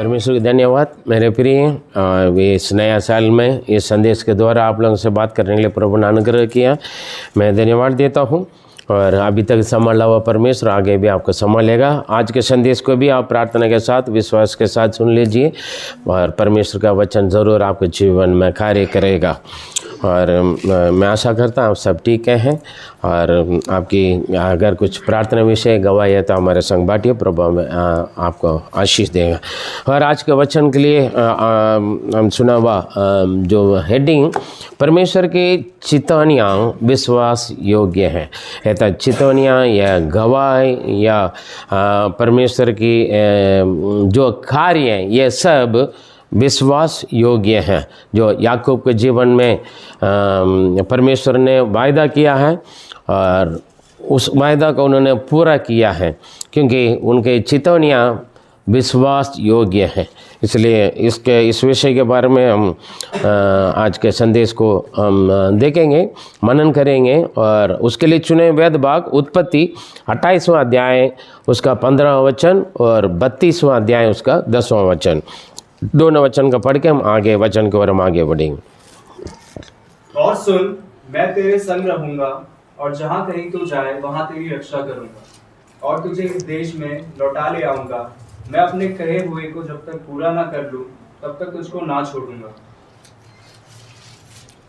परमेश्वर की धन्यवाद मेरे प्रिय। इस नया साल में इस संदेश के द्वारा आप लोगों से बात करने के लिए प्रभु ने अनुग्रह किया, मैं धन्यवाद देता हूँ। और अभी तक संभाला हुआ परमेश्वर आगे भी आपको संभालेगा। आज के संदेश को भी आप प्रार्थना के साथ विश्वास के साथ सुन लीजिए और परमेश्वर का वचन ज़रूर आपके जीवन में कार्य करेगा। और मैं आशा करता हूँ आप सब ठीक हैं और आपकी अगर कुछ प्रार्थना विषय गवाही है तो हमारे संग बांटिए, प्रभु आपको आशीष देगा। और आज के वचन के लिए हम सुना हुआ जो हेडिंग परमेश्वर की चितौनियाँ विश्वास योग्य हैं, ऐसा चितौनियाँ या गवाही या परमेश्वर की जो कार्य हैं ये सब विश्वास योग्य हैं। जो याकूब के जीवन में परमेश्वर ने वायदा किया है और उस वायदा को उन्होंने पूरा किया है, क्योंकि उनके चितौनियाँ विश्वास योग्य हैं। इसलिए इस विषय के बारे में हम आज के संदेश को हम देखेंगे, मनन करेंगे। और उसके लिए चुने वेद भाग उत्पत्ति 28वां अध्याय उसका 15वां वचन और 32वां अध्याय उसका 10वां वचन, दोनों वचन का पढ़ के हम आगे वचन की ओर हम आगे बढ़ेंगे। और सुन, मैं तेरे संग रहूंगा और जहाँ कहीं तू जाए वहाँ तेरी रक्षा करूंगा और तुझे इस देश में लौटा ले आऊंगा। मैं अपने कहे हुए को जब तक पूरा ना कर लूं तब तक तुझको ना छोड़ूंगा।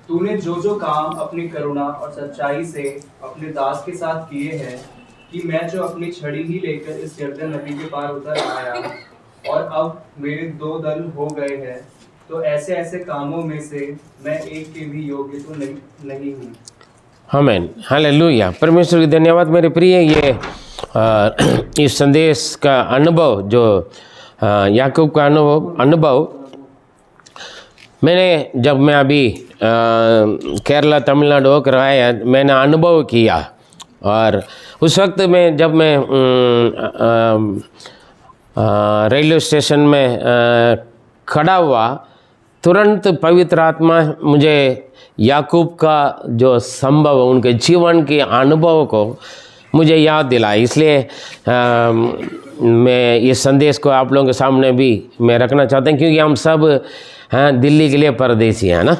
तूने जो जो काम अपनी करुणा और सच्चाई से अपने दास के साथ किए हैं, कि मैं जो अपनी छड़ी ही लेकर इस यरदन नदी के पार उतर आया और अब मेरे 2 दल हो गए हैं, तो ऐसे ऐसे कामों में से मैं एक के भी योग्य तो नहीं हूँ। आमीन, हालेलुया। परमेश्वर की धन्यवाद मेरे प्रिय। ये इस संदेश का अनुभव जो याकूब का अनुभव मैंने जब मैं अभी केरला तमिलनाडु होकर आया, मैंने अनुभव किया। और उस वक्त में जब मैं रेलवे स्टेशन में खड़ा हुआ, तुरंत पवित्र आत्मा मुझे याकूब का जो संभव उनके जीवन के अनुभव को मुझे याद दिलाया। इसलिए मैं इस संदेश को आप लोगों के सामने भी मैं रखना चाहता हूँ, क्योंकि हम सब दिल्ली के लिए परदेसी हैं ना,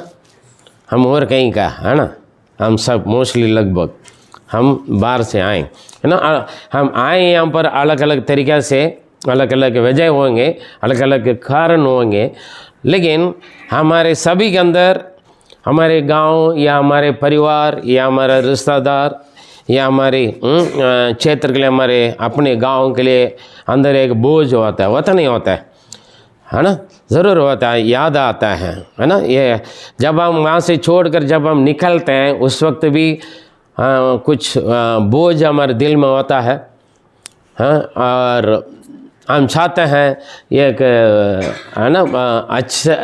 हम और कहीं का है ना, हम सब मोस्टली लगभग हम बाहर से आए है ना। हम आए यहाँ पर अलग अलग तरीक़े से, अलग अलग वजह होंगे, अलग अलग कारण होंगे, लेकिन हमारे सभी के अंदर हमारे गांव या हमारे परिवार या हमारा रिश्तेदार या हमारे क्षेत्र के लिए, हमारे अपने गांव के लिए अंदर एक बोझ होता है नहीं होता है ना, ज़रूर होता है, याद आता है ना। ये जब हम वहाँ से छोड़कर जब हम निकलते हैं उस वक्त भी कुछ बोझ हमारे दिल में होता है और हम चाहते हैं एक है ना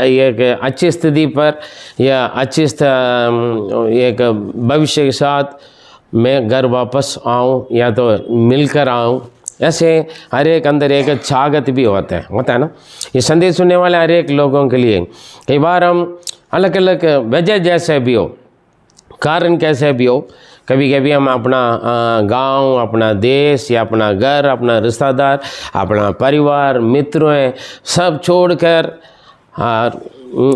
एक अच्छी स्थिति पर या अच्छी एक भविष्य के साथ मैं घर वापस आऊँ या तो मिलकर आऊँ। ऐसे हर एक अंदर एक चाहत भी होता है ना। ये संदेश सुनने वाले हर एक लोगों के लिए कई बार हम अलग अलग वजह जैसे भी हो, कारण कैसे भी हो, कभी कभी हम अपना गांव, अपना देश या अपना घर, अपना रिश्तेदार, अपना परिवार, मित्रों सब छोड़कर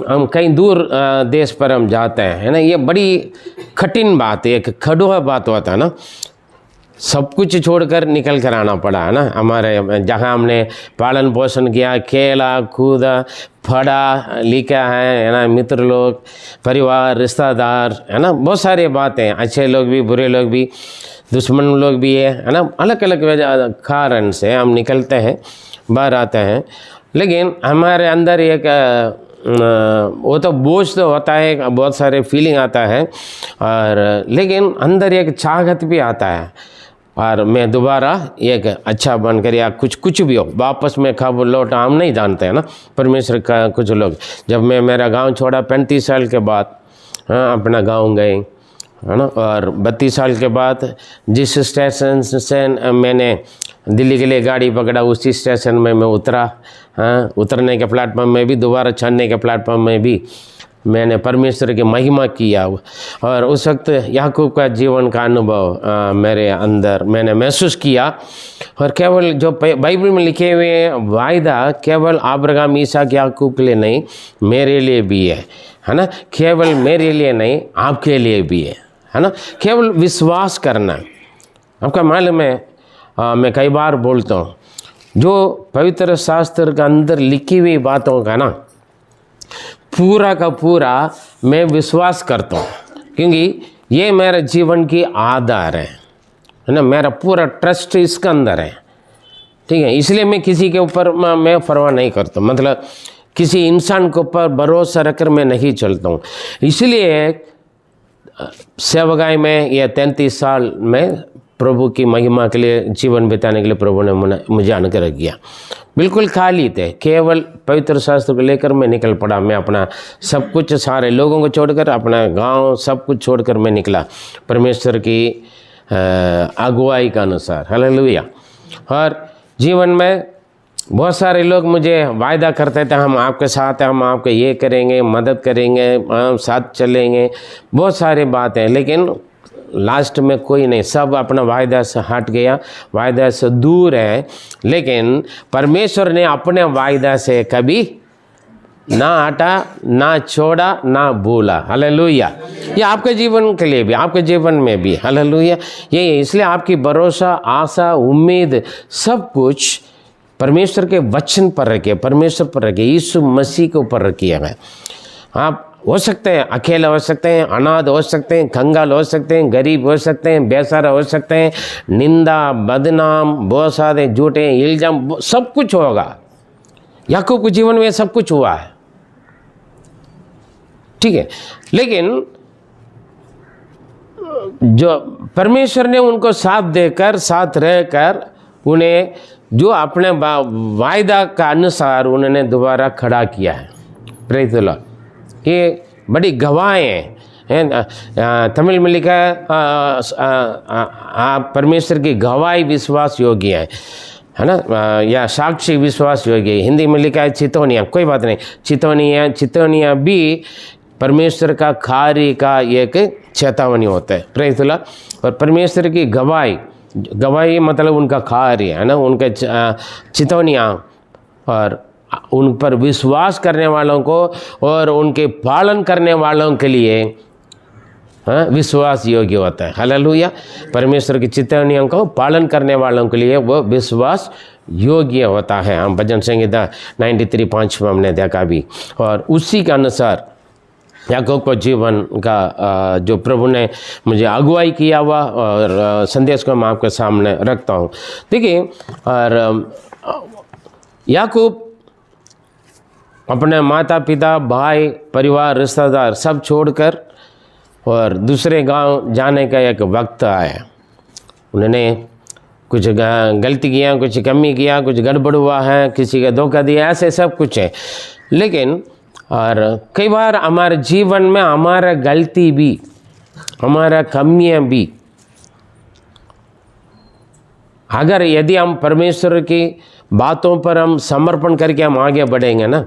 हम कहीं दूर देश पर हम जाते हैं, है ना। ये बड़ी कठिन बात है, एक खड़ुआ बात होता है ना। सब कुछ छोड़कर निकल कर आना पड़ा है ना। हमारे जहाँ हमने पालन पोषण किया, खेला कूदा, पढ़ा लिखा है ना, मित्र लोग, परिवार, रिश्तेदार, है ना, बहुत सारी बातें, अच्छे लोग भी, बुरे लोग भी, दुश्मन लोग भी है ना। अलग अलग वजह कारण से हम निकलते हैं, बाहर आते हैं, लेकिन हमारे अंदर एक वो तो बोझ तो होता है, बहुत सारे फीलिंग आता है, और लेकिन अंदर एक चाहत भी आता है और मैं दोबारा एक अच्छा बनकर या कुछ भी हो वापस में कब लौटा हम नहीं जानते हैं ना। परमेश्वर का कुछ लोग, जब मैं मेरा गांव छोड़ा 35 साल के बाद अपना गांव गए है ना, और 32 साल के बाद जिस स्टेशन से मैंने दिल्ली के लिए गाड़ी पकड़ा उसी स्टेशन में मैं उतरा। उतरने के प्लेटफॉर्म में भी, दोबारा चढ़ने के प्लेटफॉर्म में भी मैंने परमेश्वर की महिमा किया। और उस वक्त याकूब का जीवन का अनुभव मेरे अंदर मैंने महसूस किया। और केवल जो बाइबल में लिखे हुए वायदा केवल अब्राहम इसहाक याकूब के लिए नहीं, मेरे लिए भी है ना। केवल मेरे लिए नहीं, आपके लिए भी है ना। केवल विश्वास करना। आपका मालूम है, मैं कई बार बोलता हूँ, जो पवित्र शास्त्र के अंदर लिखी हुई बातों का ना पूरा का पूरा मैं विश्वास करता हूँ, क्योंकि ये मेरे जीवन की आधार है ना। मेरा पूरा ट्रस्ट इसके अंदर है, ठीक है। इसलिए मैं किसी के ऊपर मैं परवाह नहीं करता, मतलब किसी इंसान के ऊपर भरोसा रखकर मैं नहीं चलता हूँ। इसलिए सेवकाई में या 33 साल में प्रभु की महिमा के लिए जीवन बिताने के लिए प्रभु ने मुझे अनुग्रह किया। बिल्कुल खाली थे, केवल पवित्र शास्त्र को लेकर मैं निकल पड़ा। मैं अपना सब कुछ, सारे लोगों को छोड़कर, अपना गांव सब कुछ छोड़कर मैं निकला परमेश्वर की अगुवाई के अनुसार। हालेलुया। और जीवन में बहुत सारे लोग मुझे वायदा करते थे, हम आपके साथ हैं, हम आपको ये करेंगे, मदद करेंगे, हम साथ चलेंगे, बहुत सारी बातें, लेकिन लास्ट में कोई नहीं, सब अपना वायदा से हट गया, वायदा से दूर है। लेकिन परमेश्वर ने अपने वायदा से कभी ना हटा, ना छोड़ा, ना भूला। हालेलुया। ये आपके जीवन के लिए भी, आपके जीवन में भी। हालेलुया। ये इसलिए आपकी भरोसा, आशा, उम्मीद सब कुछ परमेश्वर के वचन पर रखिए, परमेश्वर पर रखिए, यीशु मसीह के ऊपर रखिए। आप हो सकते हैं अकेले, हो सकते हैं अनाथ, हो सकते हैं कंगाल, हो सकते हैं गरीब, हो सकते हैं बेसहारा, हो सकते हैं निंदा, बदनाम, बहुत सारे झूठे इल्जाम, सब कुछ होगा। याकूब के जीवन में सब कुछ हुआ है, ठीक है। लेकिन जो परमेश्वर ने उनको साथ देकर, साथ रहकर, उन्हें जो अपने वायदा का अनुसार उन्होंने दोबारा खड़ा किया है। Praise the Lord. ये बड़ी गवाहें हैं। तमिल में लिखा है आप परमेश्वर की गवाही विश्वास योग्य है ना, या साक्षी विश्वास योग्य। हिंदी में लिखा है चितौनिया, कोई बात नहीं, चितौनिया भी परमेश्वर का कार्य का एक चेतावनी होता है। Praise the Lord. और परमेश्वर की गवाही मतलब उनका कार्य है ना, उनके चितौनिया, और उन पर विश्वास करने वालों को और उनके पालन करने वालों के लिए विश्वास योग्य होता है। हालेलुया। परमेश्वर की चेतावनियों को पालन करने वालों के लिए वो विश्वास योग्य होता है। हम भजन संहिता 93:5 में हमने देखा भी। और उसी के अनुसार याकूब को जीवन का जो प्रभु ने मुझे अगुवाई किया हुआ और संदेश को मैं आपके सामने रखता हूँ। देखिए, और याकूब अपने माता पिता, भाई, परिवार, रिश्तेदार सब छोड़कर और दूसरे गांव जाने का एक वक्त आया। उन्होंने कुछ गलती किया, कुछ कमी किया, कुछ गड़बड़ हुआ है, किसी का धोखा दिया, ऐसे सब कुछ है। लेकिन और कई बार हमारे जीवन में हमारा गलती भी, हमारा कमियां भी, अगर यदि हम परमेश्वर की बातों पर हम समर्पण करके हम आगे बढ़ेंगे ना,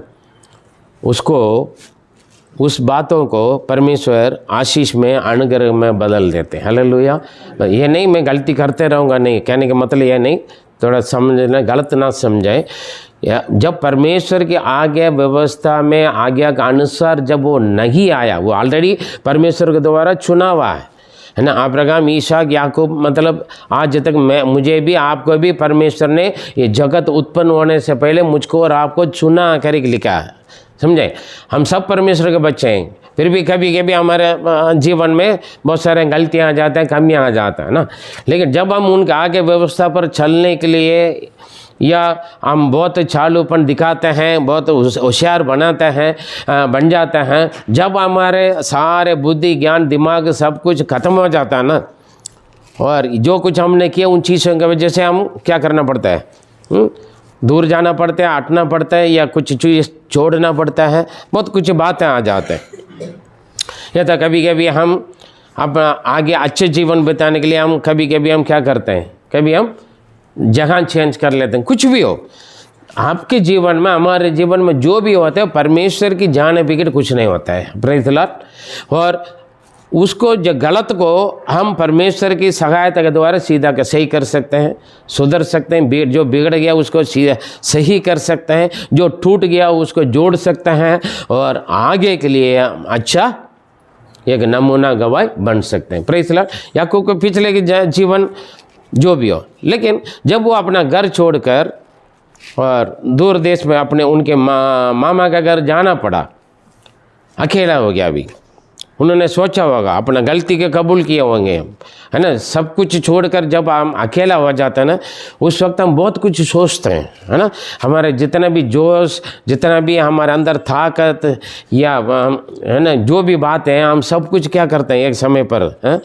उसको, उस बातों को परमेश्वर आशीष में, अनुग्रह में बदल देते हैं। हालेलुया। ये नहीं मैं गलती करते रहूँगा, नहीं, कहने का मतलब ये नहीं, थोड़ा समझना, गलत ना समझाए। जब परमेश्वर की आज्ञा व्यवस्था में, आज्ञा के अनुसार जब वो नहीं आया, वो ऑलरेडी परमेश्वर के द्वारा चुना हुआ है ना। अब्राहम, इसहाक, याकूब, मतलब आज तक मुझे भी, आपको भी परमेश्वर ने ये जगत उत्पन्न होने से पहले मुझको और आपको चुना करके लिखा है। समझे, हम सब परमेश्वर के बच्चे हैं। फिर भी कभी कभी हमारे जीवन में बहुत सारे गलतियाँ आ जाते हैं, कमियाँ आ जाता है ना। लेकिन जब हम उनके आगे व्यवस्था पर चलने के लिए, या हम बहुत चालूपन दिखाते हैं, बहुत होशियार बन जाते हैं, जब हमारे सारे बुद्धि, ज्ञान, दिमाग सब कुछ ख़त्म हो जाता है ना, और जो कुछ हमने किया उन चीज़ों की वजह से हम क्या करना पड़ता है, दूर जाना पड़ता है, हटना पड़ता है, या कुछ चीज़ छोड़ना पड़ता है, बहुत कुछ बातें आ जाते हैं। या तो कभी कभी हम अपना आगे अच्छे जीवन बिताने के लिए हम कभी कभी हम क्या करते हैं, कभी हम जगह चेंज कर लेते हैं, कुछ भी हो। आपके जीवन में, हमारे जीवन में जो भी होता है, परमेश्वर की जाने बिगड़ कुछ नहीं होता है। Praise the Lord. और उसको जो गलत को हम परमेश्वर की सहायता के द्वारा सीधा कर सही कर सकते हैं, सुधर सकते हैं। जो बिगड़ गया उसको सही कर सकते हैं, जो टूट गया उसको जोड़ सकते हैं, और आगे के लिए अच्छा एक नमूना गवाह बन सकते हैं। Praise the Lord. याकूब के पिछले के जीवन जो भी हो, लेकिन जब वो अपना घर छोड़कर और दूर देश में अपने उनके मामा का घर जाना पड़ा, अकेला हो गया। अभी उन्होंने सोचा होगा, अपना गलती के कबूल किए होंगे, है ना। सब कुछ छोड़कर जब हम अकेला हो जाता है ना, उस वक्त हम बहुत कुछ सोचते हैं, है ना। हमारे जितना भी जोश, जितना भी हमारे अंदर ताकत या है ना, जो भी बात है, हम सब कुछ क्या करते हैं, एक समय पर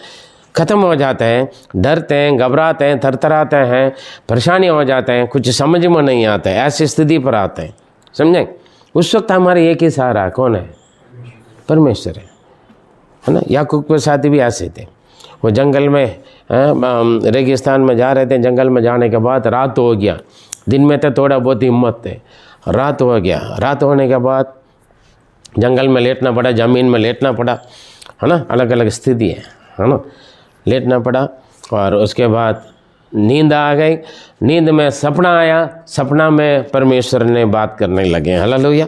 ख़त्म हो जाते हैं। डरते हैं, घबराते हैं, थरथराते हैं, परेशानी हो जाते हैं, कुछ समझ में नहीं आता है, ऐसी स्थिति पर आते हैं। समझें। उस वक्त हमारे एक ही सहारा कौन है? परमेश्वर है ना। याकूब के साथ भी ऐसे थे। वो जंगल में, रेगिस्तान में जा रहे थे। जंगल में जाने के बाद रात हो गया। दिन में तो थोड़ा बहुत हिम्मत थे, रात हो गया। रात होने के बाद जंगल में लेटना पड़ा, ज़मीन में लेटना पड़ा, है ना। अलग अलग स्थिति है ना। लेटना पड़ा और उसके बाद नींद आ गई। नींद में सपना आया। सपना में परमेश्वर ने बात करने लगे। हालेलुया।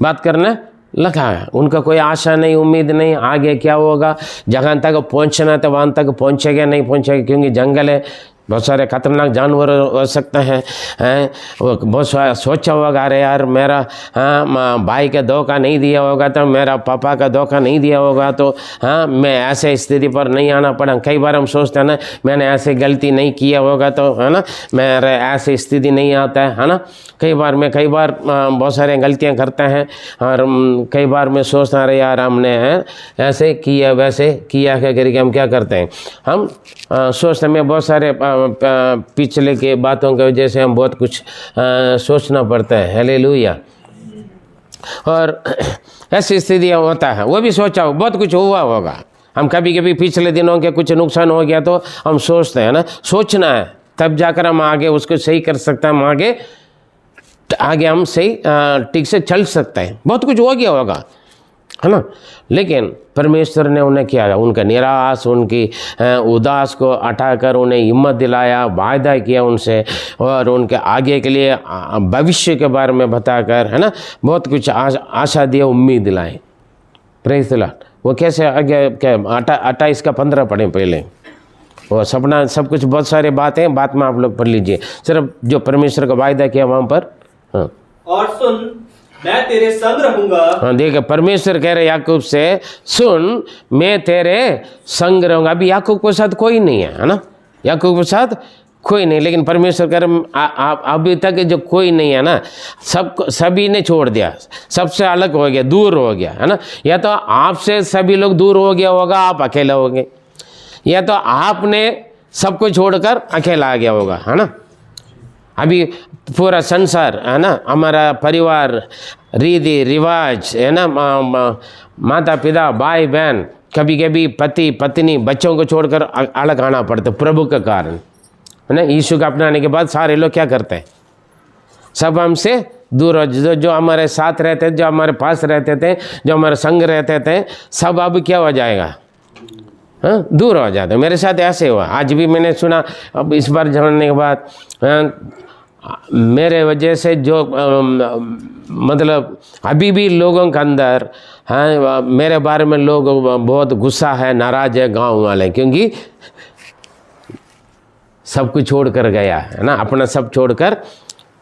बात करने लगा है। उनका कोई आशा नहीं, उम्मीद नहीं, आगे क्या होगा। जहाँ तक पहुँचना था वहाँ तक पहुँचेगा नहीं पहुँचेगा, क्योंकि जंगल है, बहुत सारे खतरनाक जानवर हो सकते हैं। वो बहुत सोचा होगा, अरे यार मेरा भाई का धोखा नहीं दिया होगा तो, मेरा पापा का धोखा नहीं दिया होगा तो, मैं ऐसे स्थिति पर नहीं आना पड़ा। कई बार हम सोचते हैं ना, मैंने ऐसे गलती नहीं किया होगा तो, है ना, मेरे ऐसी स्थिति नहीं आता है ना। कई बार बहुत सारे गलतियां करते हैं, और कई बार मैं सोचता अरे यार हमने ऐसे किया वैसे किया करके हम क्या करते हैं, हम सोचते हैं। बहुत सारे पिछले के बातों की वजह से हम बहुत कुछ सोचना पड़ता है। हालेलुया। और ऐसी स्थितियाँ होता है। वो भी सोचा हो, बहुत कुछ हुआ होगा। हम कभी कभी पिछले दिनों के कुछ नुकसान हो गया तो हम सोचते हैं ना, सोचना है तब जाकर हम आगे उसको सही कर सकते हैं। हम आगे हम सही ठीक से चल सकते हैं। बहुत कुछ हो गया होगा, है ना। लेकिन परमेश्वर ने उन्हें किया, उनका निराश, उनकी उदास को हटाकर उन्हें हिम्मत दिलाया, वायदा किया उनसे, और उनके आगे के लिए भविष्य के बारे में बताकर, है ना, बहुत कुछ आशा दिया, उम्मीद दिलाई। Praise the Lord. वो कैसे आगे क्या 28 का 15 पढ़ें पहले। वो सपना सब कुछ बहुत सारे बातें बात में आप लोग पढ़ लीजिए, सिर्फ जो परमेश्वर का वायदा किया वहाँ पर। हाँ, और सुन, मैं तेरे संग रहूंगा। हाँ, देखिए परमेश्वर कह रहे याकूब से, सुन मैं तेरे संग रहूंगा। अभी याकूब के साथ कोई नहीं है ना, याकूब के साथ कोई नहीं, लेकिन परमेश्वर कह रहे अभी तक जो कोई नहीं है ना, सभी ने छोड़ दिया, सबसे अलग हो गया, दूर हो गया, है ना। या तो आपसे सभी लोग दूर हो गया होगा, आप अकेला हो गए, या तो आपने सबको छोड़कर अकेला आ गया होगा, है ना। अभी पूरा संसार, है ना, हमारा परिवार, रीति रिवाज, है ना, माता पिता, भाई बहन, कभी कभी पति पत्नी, बच्चों को छोड़कर अलग आना पड़ता प्रभु के कारण, है ना। यीशु का अपनाने के बाद सारे लोग क्या करते हैं, सब हमसे दूर हो। जो हमारे साथ रहते थे, जो हमारे पास रहते थे, जो हमारे संग रहते थे, सब अब क्या हो जाएगा, हाँ, दूर हो जाते। मेरे साथ ऐसे हुआ। आज भी मैंने सुना, अब इस बार जानने के बाद मेरे वजह से जो मतलब अभी भी लोगों के अंदर, हाँ, मेरे बारे में लोग बहुत गुस्सा है, नाराज़ है गांव वाले, क्योंकि सब कुछ छोड़ कर गया है ना, अपना सब छोड़कर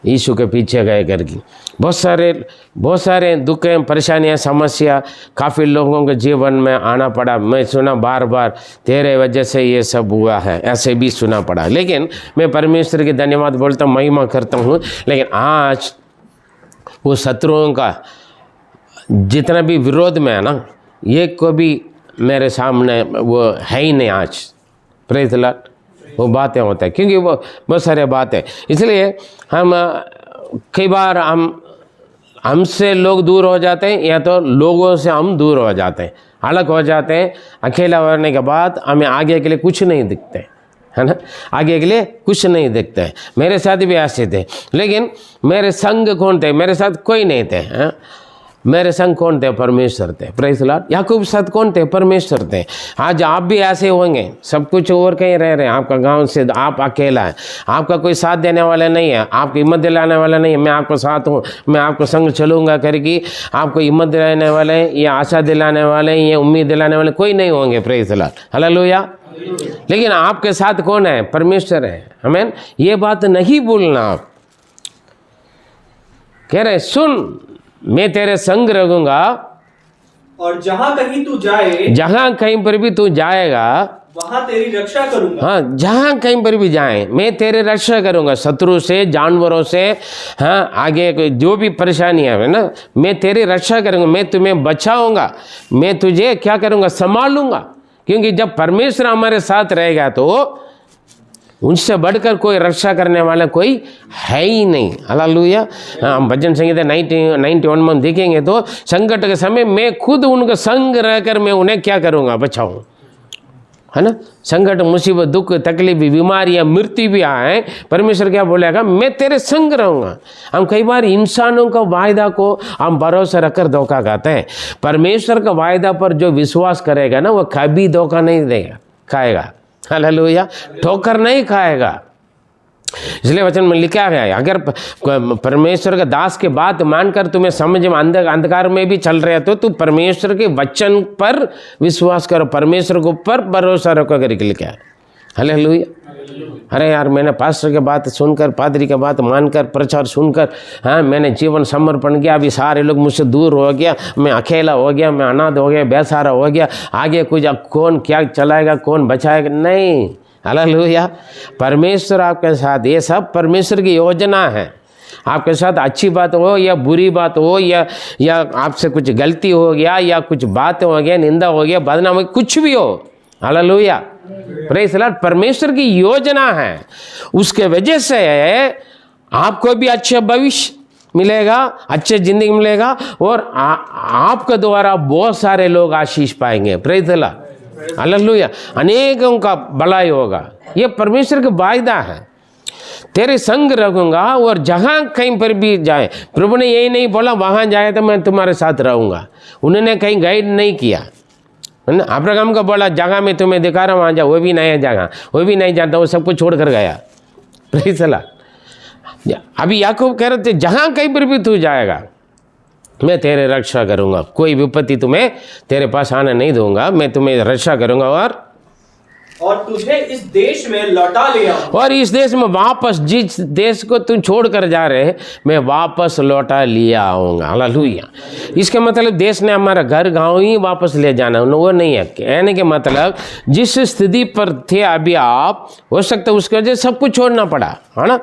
यीशु के पीछे गए करके। बहुत सारे दुख, परेशानियाँ, समस्या काफ़ी लोगों के जीवन में आना पड़ा। मैं सुना बार बार, तेरे वजह से ये सब हुआ है, ऐसे भी सुना पड़ा। लेकिन मैं परमेश्वर की धन्यवाद बोलता हूँ, महिमा करता हूँ। लेकिन आज वो शत्रुओं का जितना भी विरोध में है ना, ये को भी मेरे सामने वो है ही नहीं आज। Praise the Lord. वो बातें होता है, क्योंकि वो बहुत सारे बातें, इसलिए हम कई बार हमसे लोग दूर हो जाते हैं, या तो लोगों से हम दूर हो जाते हैं, अलग हो जाते हैं। अकेला होने के बाद हमें आगे के लिए कुछ नहीं दिखते, है ना, आगे के लिए कुछ नहीं देखते हैं। मेरे साथ भी ऐसे थे, लेकिन मेरे संग कौन थे? मेरे साथ कोई नहीं थे। हाँ? मेरे संग कौन थे? परमेश्वर थे। Praise the Lord. याकूब साथ कौन थे? परमेश्वर थे। आज आप भी ऐसे होंगे, सब कुछ और कहीं रह रहे हैं, आपका गांव से आप अकेला है, आपका कोई साथ देने वाला नहीं है, आपको हिम्मत दिलाने वाला नहीं है, मैं आपको साथ हूँ, मैं आपको संग चलूँगा करके आपको हिम्मत दिलाने वाले या आशा दिलाने वाले या उम्मीद दिलाने वाले कोई नहीं होंगे। Praise the Lord. हालेलुया। लेकिन आपके साथ कौन है? परमेश्वर है। आमीन। ये बात नहीं भूलना। आप कह रहे सुन, मैं तेरे संग रहूंगा और जहां कहीं तू जाए, जहां कहीं पर भी तू जाएगा वहां तेरी रक्षा करूंगा। हाँ, जहां कहीं पर भी जाए मैं तेरे रक्षा करूंगा, शत्रु से, जानवरों से, हाँ, आगे जो भी परेशानियां है ना, मैं तेरी रक्षा करूंगा, मैं तुम्हें बचाऊंगा, मैं तुझे क्या करूंगा? संभालूंगा। क्योंकि जब परमेश्वर हमारे साथ रहेगा तो उनसे बढ़कर कोई रक्षा करने वाला कोई है ही नहीं। हालेलुया। हम भजन संगीत 91 में देखेंगे तो संकट के समय मैं खुद उनका संग रहकर मैं उन्हें क्या करूँगा? बचाऊँ, है ना। संकट, मुसीबत, दुख, तकलीफ, बीमारियाँ, मृत्यु भी आए, परमेश्वर क्या बोलेगा? मैं तेरे संग रहूँगा। हम कई बार इंसानों का वायदा को हम भरोसा रखकर धोखा खाते हैं। परमेश्वर का वायदा पर जो विश्वास करेगा ना, वो कभी धोखा नहीं देगा, खाएगा। हालेलुया। ठोकर नहीं खाएगा। इसलिए वचन में लिखा गया है, अगर परमेश्वर का दास के बात मानकर तुम्हें समझ में अंधकार में भी चल रहे तो तू परमेश्वर के वचन पर विश्वास करो, परमेश्वर के ऊपर भरोसा रखो करके लिखा है। हालेलुया। अरे यार, मैंने पास्टर की बात सुनकर, पादरी की बात मानकर, प्रचार सुनकर, हाँ, मैंने जीवन समर्पण किया, अभी सारे लोग मुझसे दूर हो गया, मैं अकेला हो गया, मैं अनाथ हो गया, बेसहारा हो गया, आगे कुछ कौन क्या चलाएगा, कौन बचाएगा? नहीं। हालेलुया। परमेश्वर आपके साथ, ये सब परमेश्वर की योजना है। आपके साथ अच्छी बात हो या बुरी बात हो या आपसे कुछ गलती हो गया या कुछ बात हो गया, निंदा हो गया, बदनाम हो, कुछ भी हो, हालेलुया, प्रेज़ द लॉर्ड, परमेश्वर की योजना है। उसके वजह से आपको भी अच्छा भविष्य मिलेगा, अच्छे जिंदगी मिलेगा और आपके द्वारा बहुत सारे लोग आशीष पाएंगे। Praise the Lord, hallelujah. अनेकों का भलाई होगा। ये परमेश्वर का वायदा है। तेरे संग रखूंगा और जहां कहीं पर भी जाए, प्रभु ने यही नहीं बोला वहां जाए तो मैं तुम्हारे साथ रहूंगा, उन्होंने कहीं गाइड नहीं किया, है ना। अब्राहम को बोला जगह में तुम्हें दिखा रहा हूं वहां जाओ, वो भी नया जगह, वो भी नहीं जानता, वो सब कुछ छोड़ कर गया। Praise the Lord. अभी याकूब कह रहे थे जहां कहीं पर भी तू जाएगा मैं तेरे रक्षा करूंगा, कोई विपत्ति तुम्हें तेरे पास आने नहीं दूंगा, मैं तुम्हें रक्षा करूंगा और तुझे इस देश में लौटा ले आऊंगा। और इस देश में वापस, जिस देश को तुम छोड़ कर जा रहे मैं वापस लौटा लिया आऊँगा। हालेलुया। इसका मतलब देश ने हमारा घर गांव ही वापस ले जाना, वो नहीं है। कहने के मतलब जिस स्थिति पर थे अभी आप, हो सकता है उसकी वजह सब कुछ छोड़ना पड़ा, है ना।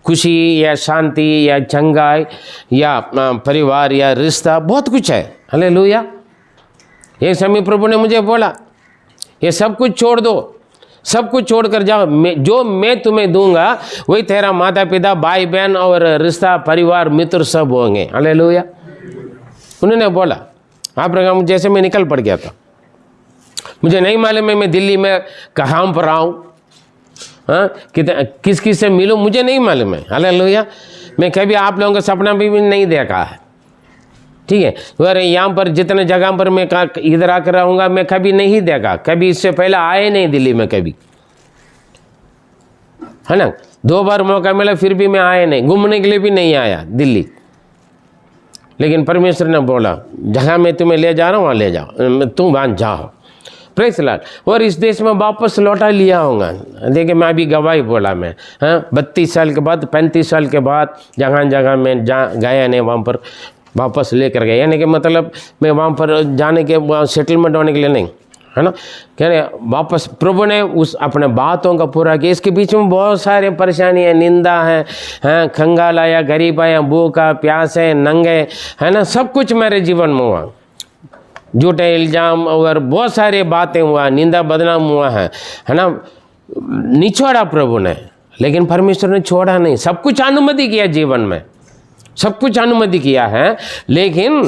खुशी या शांति या चंगाई या परिवार या रिश्ता, बहुत कुछ है। हालेलुया। एक समय प्रभु ने मुझे बोला ये सब कुछ छोड़ दो, सब कुछ छोड़कर जाओ, जो मैं तुम्हें दूंगा वही तेरा माता पिता, भाई बहन और रिश्ता, परिवार, मित्र सब होंगे। हालेलुया। उन्होंने बोला आप जैसे मैं निकल पड़ गया था, मुझे नहीं मालूम है मैं दिल्ली में कहाँ पर आऊँ, हाँ, किस किस से मिलूँ, मुझे नहीं मालूम है। हालेलुया। मैं कभी आप लोगों का सपना भी नहीं देखा है, ठीक है। और यहाँ पर जितने जगह पर मैं इधर आकर रहूँगा मैं कभी नहीं देखा, कभी इससे पहले आए नहीं दिल्ली में कभी, है ना। 2 बार मौका मिला फिर भी मैं आया नहीं, घूमने के लिए भी नहीं आया दिल्ली। लेकिन परमेश्वर ने बोला जहाँ मैं तुम्हें ले जा रहा हूँ वहाँ ले जाओ, तुम वहाँ जाओ। Praise the Lord. और इस देश में वापस लौटा लिया होगा। देखिए मैं अभी गवाही बोला मैं, हाँ, 32 साल के बाद, 35 साल के बाद जहाँ जगह मैं गया नहीं वहाँ पर वापस लेकर गए, यानी कि मतलब मैं वहाँ पर जाने के वहाँ सेटलमेंट होने के लिए नहीं, है ना। कह रहे वापस प्रभु ने उस अपने बातों का पूरा किया। इसके बीच में बहुत सारे परेशानियाँ, निंदा है, हैं, खंगाल आया, गरीब आया, भूखा प्यासे, नंगे, है ना, सब कुछ मेरे जीवन में हुआ। झूठे इल्ज़ाम और बहुत सारे बातें हुआ, निंदा बदनाम हुआ है ना। निछोड़ा प्रभु ने, लेकिन परमेश्वर ने छोड़ा नहीं। सब कुछ अनुमति किया जीवन में, सब कुछ अनुमति किया है, लेकिन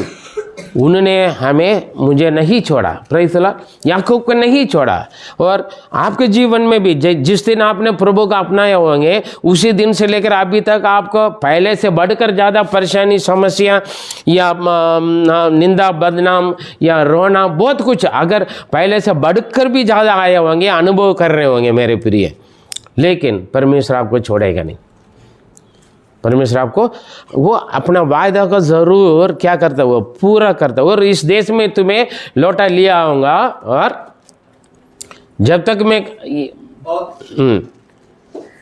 उन्होंने हमें मुझे नहीं छोड़ा, प्रेज़ द लॉर्ड, याकूब को नहीं छोड़ा। और आपके जीवन में भी जिस दिन आपने प्रभु को अपनाए होंगे उसी दिन से लेकर अभी तक आपको पहले से बढ़कर ज़्यादा परेशानी, समस्या या निंदा, बदनाम या रोना, बहुत कुछ अगर पहले से बढ़कर भी ज़्यादा आए होंगे, अनुभव कर रहे होंगे मेरे प्रिय, लेकिन परमेश्वर आपको छोड़ेगा नहीं। परमेश्वर आपको वो अपना वायदा को ज़रूर क्या करता है, वो पूरा करता है। और इस देश में तुम्हें लौटा लिया आऊँगा, और जब तक मैं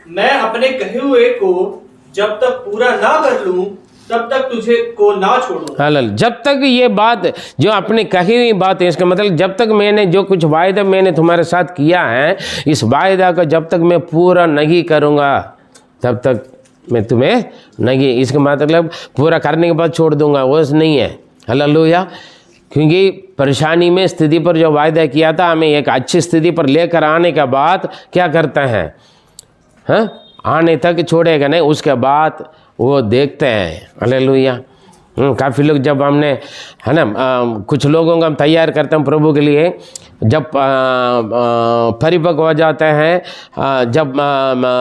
मैं अपने कहे हुए को जब तक पूरा ना कर लूं तब तक तुझे को ना छोड़ूं। हालेलुया। जब तक ये बात, जो अपने कही हुई बात है, इसका मतलब जब तक मैंने जो कुछ वायदा मैंने तुम्हारे साथ किया है, इस वायदा को जब तक मैं पूरा नहीं करूँगा तब तक मैं तुम्हें नहीं, इसका मतलब पूरा करने के बाद छोड़ दूंगा, वो नहीं है। हालेलुया। क्योंकि परेशानी में स्थिति पर जो वायदा किया था, हमें एक अच्छी स्थिति पर लेकर आने के बाद क्या करता है, हाँ, आने तक छोड़ेगा नहीं, उसके बाद वो देखते हैं। हालेलुया। काफ़ी लोग जब हमने, है ना, कुछ लोगों को हम तैयार करते हैं प्रभु के लिए, जब परिपक्व हो जाते हैं, जब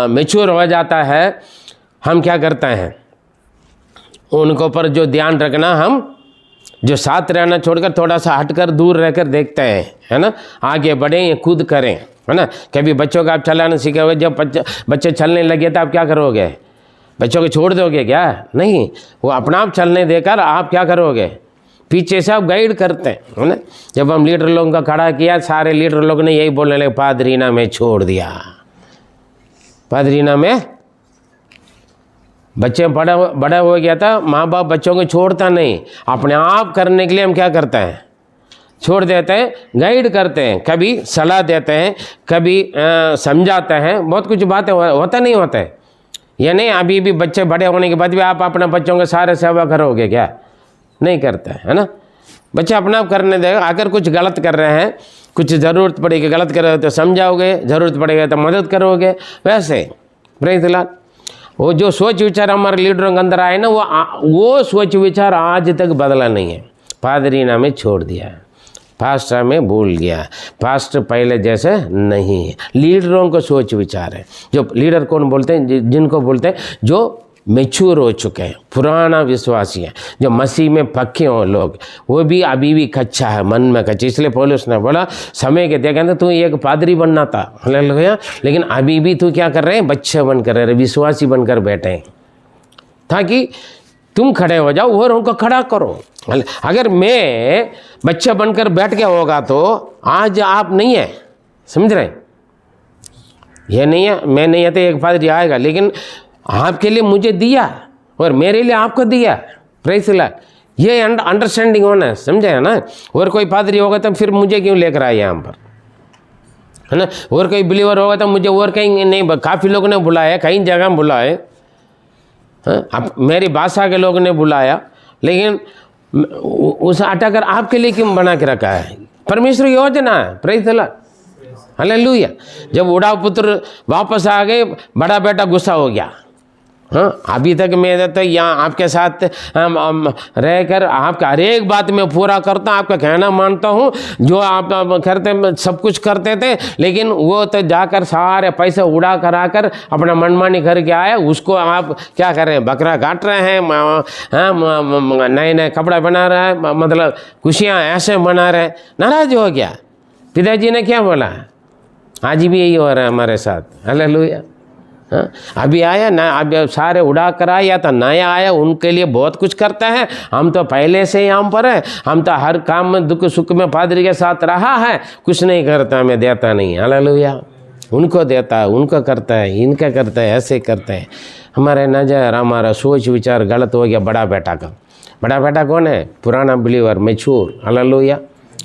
मैच्योर हो जाता है, हम क्या करते हैं, उनको पर जो ध्यान रखना, हम जो साथ रहना छोड़कर थोड़ा सा हटकर दूर रहकर देखते हैं, है ना, आगे बढ़ें या कूद करें, है ना। कभी बच्चों का आप चलाना सीखोगे, जब बच्चे चलने लगे तो आप क्या करोगे, बच्चों को छोड़ दोगे क्या? नहीं, वो अपना आप चलने देकर आप क्या करोगे, पीछे से आप गाइड करते हैं, है ना। जब हम लीडर लोगों का खड़ा किया, सारे लीडर लोग ने यही बोलने लगे, पादरीना में छोड़ दिया, पादरीना में बच्चे बड़ा हो गया था, माँ बाप बच्चों को छोड़ता नहीं, अपने आप करने के लिए हम क्या करते हैं, छोड़ देते हैं, गाइड करते हैं, कभी सलाह देते हैं, कभी समझाते हैं, बहुत कुछ बातें होता नहीं होता है। ये नहीं अभी भी बच्चे बड़े होने के बाद भी आप अपने बच्चों के सारे सेवा करोगे क्या? नहीं करता है ना। बच्चे अपना आप करने देगा। अगर कुछ गलत कर रहे हैं, कुछ ज़रूरत पड़ेगी, गलत कर रहे हो तो समझाओगे, ज़रूरत पड़ेगा तो मदद करोगे। वैसे प्रेज़ द लॉर्ड, वो जो सोच विचार हमारे लीडरों के अंदर आए ना, वो सोच विचार आज तक बदला नहीं है। पादरीना में छोड़ दिया, पास्टर में भूल गया, पास्टर पहले जैसे नहीं है। लीडरों को सोच विचार है, जो लीडर कौन बोलते हैं, जिनको बोलते हैं जो मैच्योर हो चुके हैं, पुराना विश्वासी है, जो मसीह में पक्के हों लोग, वो भी अभी भी कच्चा है, मन में कच्चा। इसलिए पौलुस ने बोला, समय के देखा तू एक पादरी बनना था, हालेलुया, लेकिन अभी भी तू क्या कर रहे हैं, बच्चे बनकर रहे, विश्वासी बनकर बैठे हैं, ताकि तुम खड़े हो जाओ और उनको खड़ा करो। अगर मैं बच्चा बनकर बैठ गया होगा तो आज आप नहीं है, समझ रहे? ये नहीं है, मैं नहीं है तो एक पादरी आएगा, लेकिन आपके लिए मुझे दिया और मेरे लिए आपको दिया। प्रेज़ द लॉर्ड, ये अंडरस्टैंडिंग होना है, समझे ना। और कोई पादरी होगा तो फिर मुझे क्यों लेकर आए यहाँ पर, है ना। और कोई बिलीवर होगा तो मुझे और कहीं नहीं, काफ़ी लोगों ने बुलाया, कई जगह बुलाए, अब मेरी भाषा के लोगों ने बुलाया, लेकिन उसे हटाकर आपके लिए क्यों बना के रखा है? परमेश्वर योजना है। Praise the Lord, hallelujah. जब बूढ़ा पुत्र वापस आ गए, बड़ा बेटा गुस्सा हो गया। हाँ, अभी तक मैं तो यहाँ आपके साथ रहकर आपका हर एक बात में पूरा करता हूँ, आपका कहना मानता हूँ, जो आप करते सब कुछ करते थे, लेकिन वो तो जाकर सारे पैसे उड़ा कर आकर अपना मनमानी करके आया। उसको आप क्या कर रहे हैं, बकरा काट रहे हैं, हाँ, नए नए कपड़ा बना रहे हैं, मतलब खुशियाँ ऐसे मना रहे हैं। नाराज हो गया। पिताजी ने क्या बोला? आज भी यही हो रहा है हमारे साथ। हालेलुया। हाँ, अभी आया ना, अब सारे उड़ा कर आया, या तो नया आया, उनके लिए बहुत कुछ करता है। हम तो पहले से यहाँ पर है, हम तो हर काम में दुख सुख में पादरी के साथ रहा है, कुछ नहीं करता, हमें देता नहीं। हालेलुया। उनको देता है, उनको करता है, इनका करता है, ऐसे करता है। हमारे नज़र, हमारा सोच विचार गलत हो गया। बड़ा बेटा का, बड़ा बेटा कौन है? पुराना बिलीवर, मैच्योर। हालेलुया,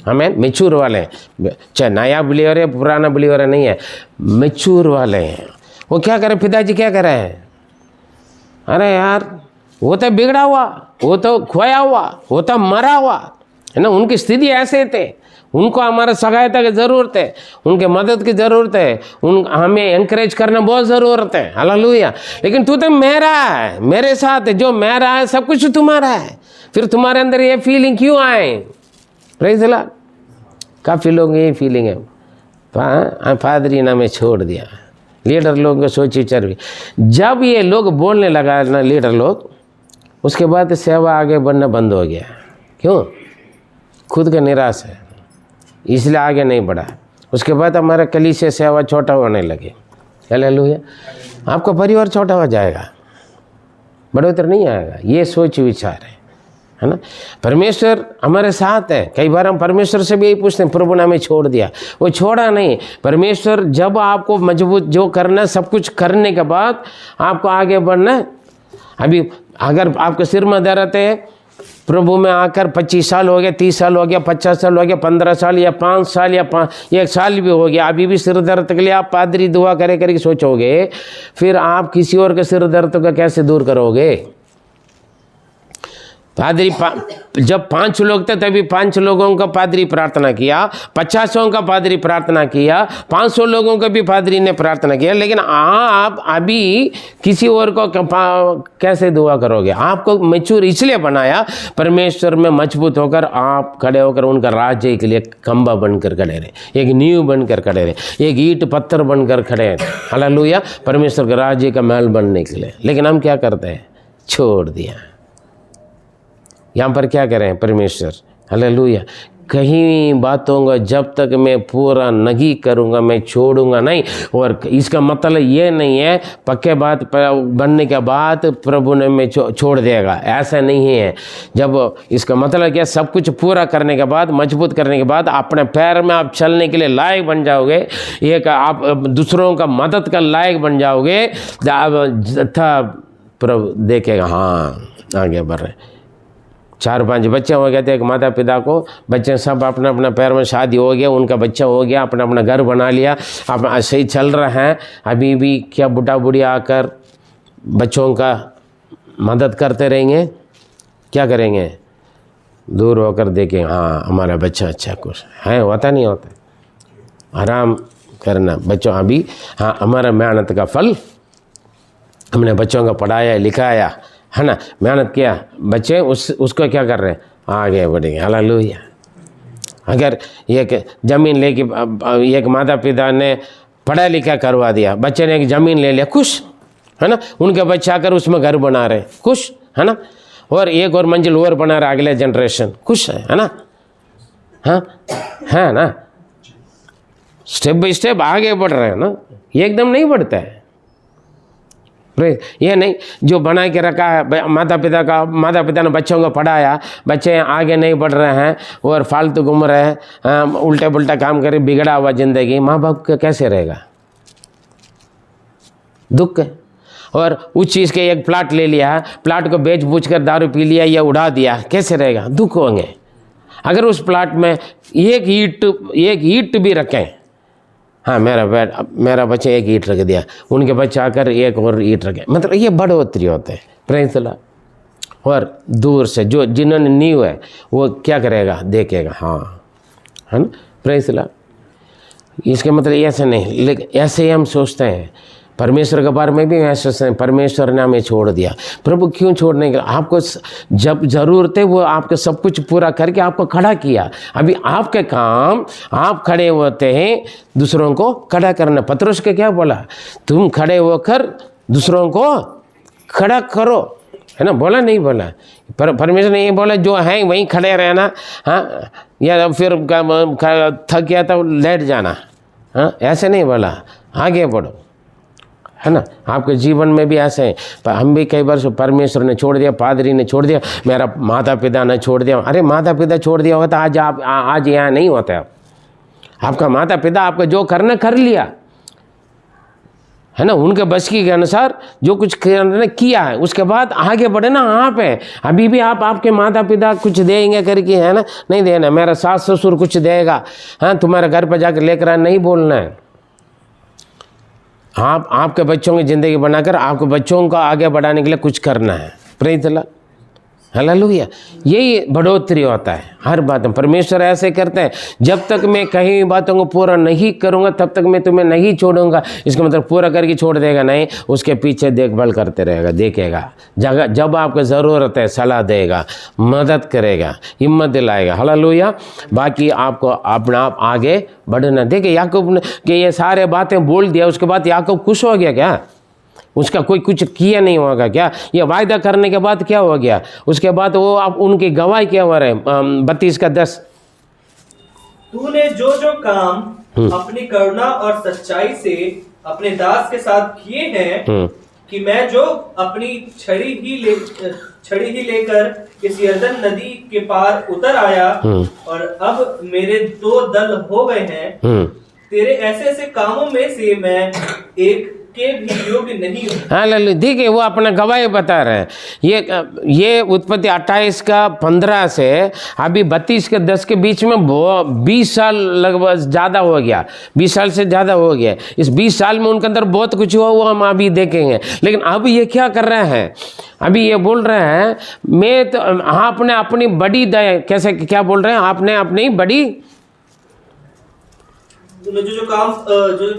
हमें मैच्योर वाले, चाहे नया बिलीवर है पुराना बिलीवर है, नहीं है, मैच्योर वाले हैं। वो क्या करे, पिताजी क्या करे हैं? अरे यार, वो तो बिगड़ा हुआ, वो तो खोया हुआ, वो तो मरा हुआ है ना। उनकी स्थिति ऐसे थे, उनको हमारा सहायता की ज़रूरत है, उनके मदद की ज़रूरत है, हमें एनकरेज करना बहुत ज़रूरत है। हालेलुया। लेकिन तू तो मेरा है, मेरे साथ है, जो मेरा है सब कुछ तुम्हारा है। फिर तुम्हारे अंदर ये फीलिंग क्यों आए? Praise the Lord. काफ़ी लोग ये फीलिंग है, पादरी ना मैं छोड़ दिया। लीडर लोगों को सोच विचार भी, जब ये लोग बोलने लगा ना लीडर लोग, उसके बाद सेवा आगे बढ़ना बंद हो गया। क्यों? खुद का निराश है, इसलिए आगे नहीं बढ़ा। उसके बाद हमारा कलीसिया सेवा छोटा होने लगे। हालेलुया। आपका परिवार छोटा हो जाएगा, बढ़ोतरी नहीं आएगा। ये सोच विचार है ना। परमेश्वर हमारे साथ है। कई बार हम परमेश्वर से भी यही पूछते हैं, प्रभु ने हमें छोड़ दिया। वो छोड़ा नहीं। परमेश्वर जब आपको मजबूत जो करना, सब कुछ करने के बाद आपको आगे बढ़ना। अभी अगर आपके सिर में दर्द है, प्रभु में आकर 25 साल हो गया, 30 साल हो गया, 50 साल हो गया, 15 साल या 5 साल या 1 साल भी हो गया, अभी भी सिर दर्द के लिए आप पादरी दुआ करे करके सोचोगे, फिर आप किसी और के सिर दर्द का कैसे दूर करोगे? पादरी जब 5 लोग थे तभी 5 लोगों का पादरी प्रार्थना किया, 50 का पादरी प्रार्थना किया, 500 लोगों का भी पादरी ने प्रार्थना किया, लेकिन आप अभी किसी और को कैसे दुआ करोगे? आपको मैच्योर इसलिए बनाया परमेश्वर में मजबूत होकर आप खड़े होकर उनका राज्य के लिए खंबा बनकर खड़े रहे, एक नींव बनकर खड़े रहे, एक ईंट पत्थर बनकर खड़े रहे। हालेलुया। परमेश्वर के राज्य का महल बनने के लिए। लेकिन हम क्या करते हैं? छोड़ दिया। यहाँ पर क्या करें परमेश्वर? हालेलुया। कहीं बातों का जब तक मैं पूरा नहीं करूँगा मैं छोड़ूंगा नहीं। और इसका मतलब ये नहीं है पक्के बात बनने के बाद प्रभु ने मैं छोड़ देगा, ऐसा नहीं है। जब इसका मतलब क्या, सब कुछ पूरा करने के बाद, मजबूत करने के बाद अपने पैर में आप चलने के लिए लायक बन जाओगे, एक आप दूसरों का मदद का लायक बन जाओगे, प्रभु देखेगा हाँ आगे बढ़ रहे। 4-5 बच्चे हो गए थे एक माता पिता को, बच्चे सब अपना अपना पैर में शादी हो गया, उनका बच्चा हो गया, अपना अपना घर बना लिया, अपना सही चल रहा है। अभी भी क्या बुढ़ा बुढ़ी आकर बच्चों का मदद करते रहेंगे? क्या करेंगे? दूर होकर देखें हाँ हमारा बच्चा अच्छा कुछ है, होता नहीं होता। आराम करना बच्चों, अभी हाँ हमारा मेहनत का फल, हमने बच्चों को पढ़ाया लिखाया है ना, मेहनत किया, बच्चे उसको क्या कर रहे हैं? आगे बढ़ेंगे। हालेलुया। अगर एक ज़मीन लेके एक माता पिता ने पढ़ा लिखा करवा दिया, बच्चे ने एक ज़मीन ले लिया, खुश है ना, उनके बच्चे आकर उसमें घर बना रहे, खुश है ना, और एक और मंजिल और बना रहा अगले जनरेशन, खुश है ना। हाँ है ना, स्टेप बाय स्टेप आगे बढ़ रहे हैं ना, एकदम नहीं बढ़ता है। ये नहीं जो बना के रखा है माता पिता ने बच्चों को पढ़ाया, बच्चे आगे नहीं बढ़ रहे हैं और फालतू घूम रहे हैं, उल्टा पुल्टा काम करे, बिगड़ा हुआ ज़िंदगी, माँ बाप का कैसे रहेगा? दुख है। और उस चीज़ के एक प्लाट ले लिया, प्लाट को बेच बूझ कर दारू पी लिया या उड़ा दिया, कैसे रहेगा? दुख होंगे। अगर उस प्लाट में एक ईंट भी रखें, हाँ मेरा बच्चा एक ईंट रख दिया, उनके बच्चे आकर एक और ईंट रखे, मतलब ये बढ़ोतरी होते हैं। Praise the Lord. और दूर से जो जिन्होंने नींव है वो क्या करेगा? देखेगा हाँ है ना। Praise the Lord. इसके मतलब ऐसे नहीं, लेकिन ऐसे ही हम सोचते हैं। परमेश्वर के बारे में भी ऐसे सोचते हैं, परमेश्वर ने हमें छोड़ दिया। प्रभु क्यों छोड़ने के? आपको जब ज़रूरत है वो आपको सब कुछ पूरा करके आपको खड़ा किया। अभी आपके काम, आप खड़े होते हैं दूसरों को खड़ा करना। पतरस के क्या बोला? तुम खड़े होकर दूसरों को खड़ा करो, है ना, बोला नहीं बोला? परमेश्वर ने ये बोला जो है वहीं खड़े रहना, हाँ, या फिर थक गया तो लेट जाना, हाँ, ऐसे नहीं बोला, आगे बढ़ो, है ना। आपके जीवन में भी ऐसे हैं। हम भी कई बार परमेश्वर ने छोड़ दिया, पादरी ने छोड़ दिया, मेरा माता पिता ने छोड़ दिया। अरे माता पिता छोड़ दिया होता आज आप आज यहाँ नहीं होते। आपका माता पिता आपको जो करना कर लिया है ना, उनके बस के अनुसार जो कुछ किया है, उसके बाद आगे बढ़े ना आप है। अभी भी आप आपके माता पिता कुछ देंगे करके, है ना, नहीं देना। मेरा सास ससुर कुछ देगा, हाँ, तुम्हारे घर पर जाकर लेकर नहीं बोलना है। आप आपके बच्चों की ज़िंदगी बनाकर आपके बच्चों को आगे बढ़ाने के लिए कुछ करना है। Praise the Lord, hallelujah. यही बढ़ोतरी होता है हर बात में। परमेश्वर ऐसे करते हैं, जब तक मैं कहीं बातों को पूरा नहीं करूँगा तब तक मैं तुम्हें नहीं छोड़ूंगा। इसका मतलब पूरा करके छोड़ देगा नहीं, उसके पीछे देखभाल करते रहेगा, देखेगा, जगह जब आपको ज़रूरत है सलाह देगा, मदद करेगा, हिम्मत दिलाएगा। हालेलुया। बाकी आपको अपना आप आगे बढ़ना। देखिए याकूब ने कि ये सारे बातें बोल दिया, उसके बाद याकूब खुश हो गया क्या? उसका कोई कुछ किया नहीं होगा क्या? ये वायदा करने के बाद क्या हो गया? उसके बाद वो आप उनकी गवाही क्या हो रहे हैं? 32:10 तूने जो जो काम अपनी करुणा और सच्चाई से अपने दास के साथ किए हैं, कि मैं जो अपनी छड़ी ही लेकर इस यरदन नदी के पार उतर आया, और अब मेरे 2 दल हो गए हैं, तेरे ऐसे ऐसे कामों में से मैं एक के भी योग्य नहीं हूँ। हाँ, देखिए वो अपना गवाही बता रहे हैं। ये उत्पत्ति 28:15 से अभी 32:10 के बीच में 20 साल लगभग ज़्यादा हो गया, 20 साल से ज़्यादा हो गया। इस 20 साल में उनके अंदर बहुत कुछ हुआ, वो हम अभी देखेंगे। लेकिन अब ये क्या कर रहे हैं? अभी ये बोल रहे हैं मैं तो आपने अपनी बड़ी दया, कैसे क्या बोल रहे हैं? आपने अपनी बड़ी जो काम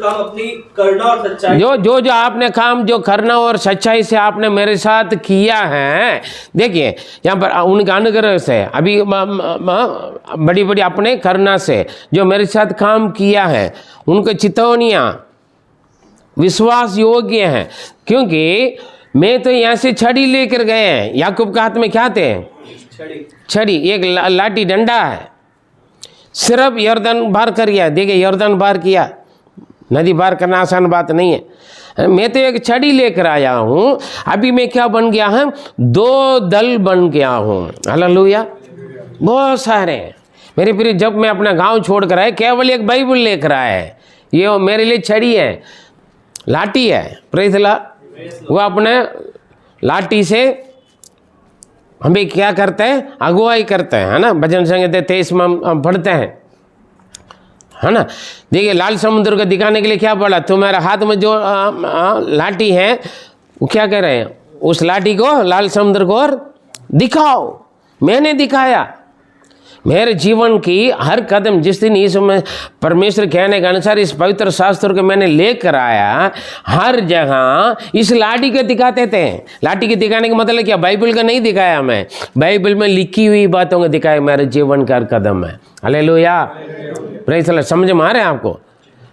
अपनी करुणा और सच्चाई, जो आपने काम जो करना और सच्चाई से आपने मेरे साथ किया है। देखिए यहाँ पर उनके अनुग्रह से, अभी बड़ी बड़ी अपने करना से जो मेरे साथ काम किया है, उनको चितौनियाँ विश्वास योग्य हैं। क्योंकि मैं तो यहाँ से छड़ी लेकर गए हैं। याकूब के हाथ में क्या थे? छड़ी, एक लाठी डंडा है। सिर्फ यरदन पार कर गया। देखिए यरदन पार किया, नदी पार करना आसान बात नहीं है। मैं तो एक छड़ी लेकर आया हूँ। अभी मैं क्या बन गया हूँ? 2 दल बन गया हूँ। हालेलुया। बहुत सारे मेरे प्रिय, जब मैं अपना गांव छोड़कर आए, केवल एक बाइबल लेकर आए, ये मेरे लिए छड़ी है, लाठी है। Praise the Lord. वो अपने लाठी से हमें क्या करते हैं? अगुवाई करते हैं, है ना। भजन संगीत 23 में हम पढ़ते हैं, है ना। देखिए लाल समुद्र को दिखाने के लिए क्या पड़ा? तुम्हारे हाथ में जो लाठी है, वो क्या कह रहे हैं? उस लाठी को, लाल समुद्र को और दिखाओ। मैंने दिखाया। मेरे जीवन की हर कदम जिस दिन इस में परमेश्वर कहने के अनुसार इस पवित्र शास्त्र को मैंने लेकर आया, हर जगह इस लाठी को दिखाते थे। लाठी के दिखाने का मतलब क्या? बाइबल का नहीं दिखाया मैं, बाइबल में लिखी हुई बातों को दिखाया। मेरे जीवन का हर कदम है। हालेलुया। Praise the Lord. समझ में आ रहे हैं आपको?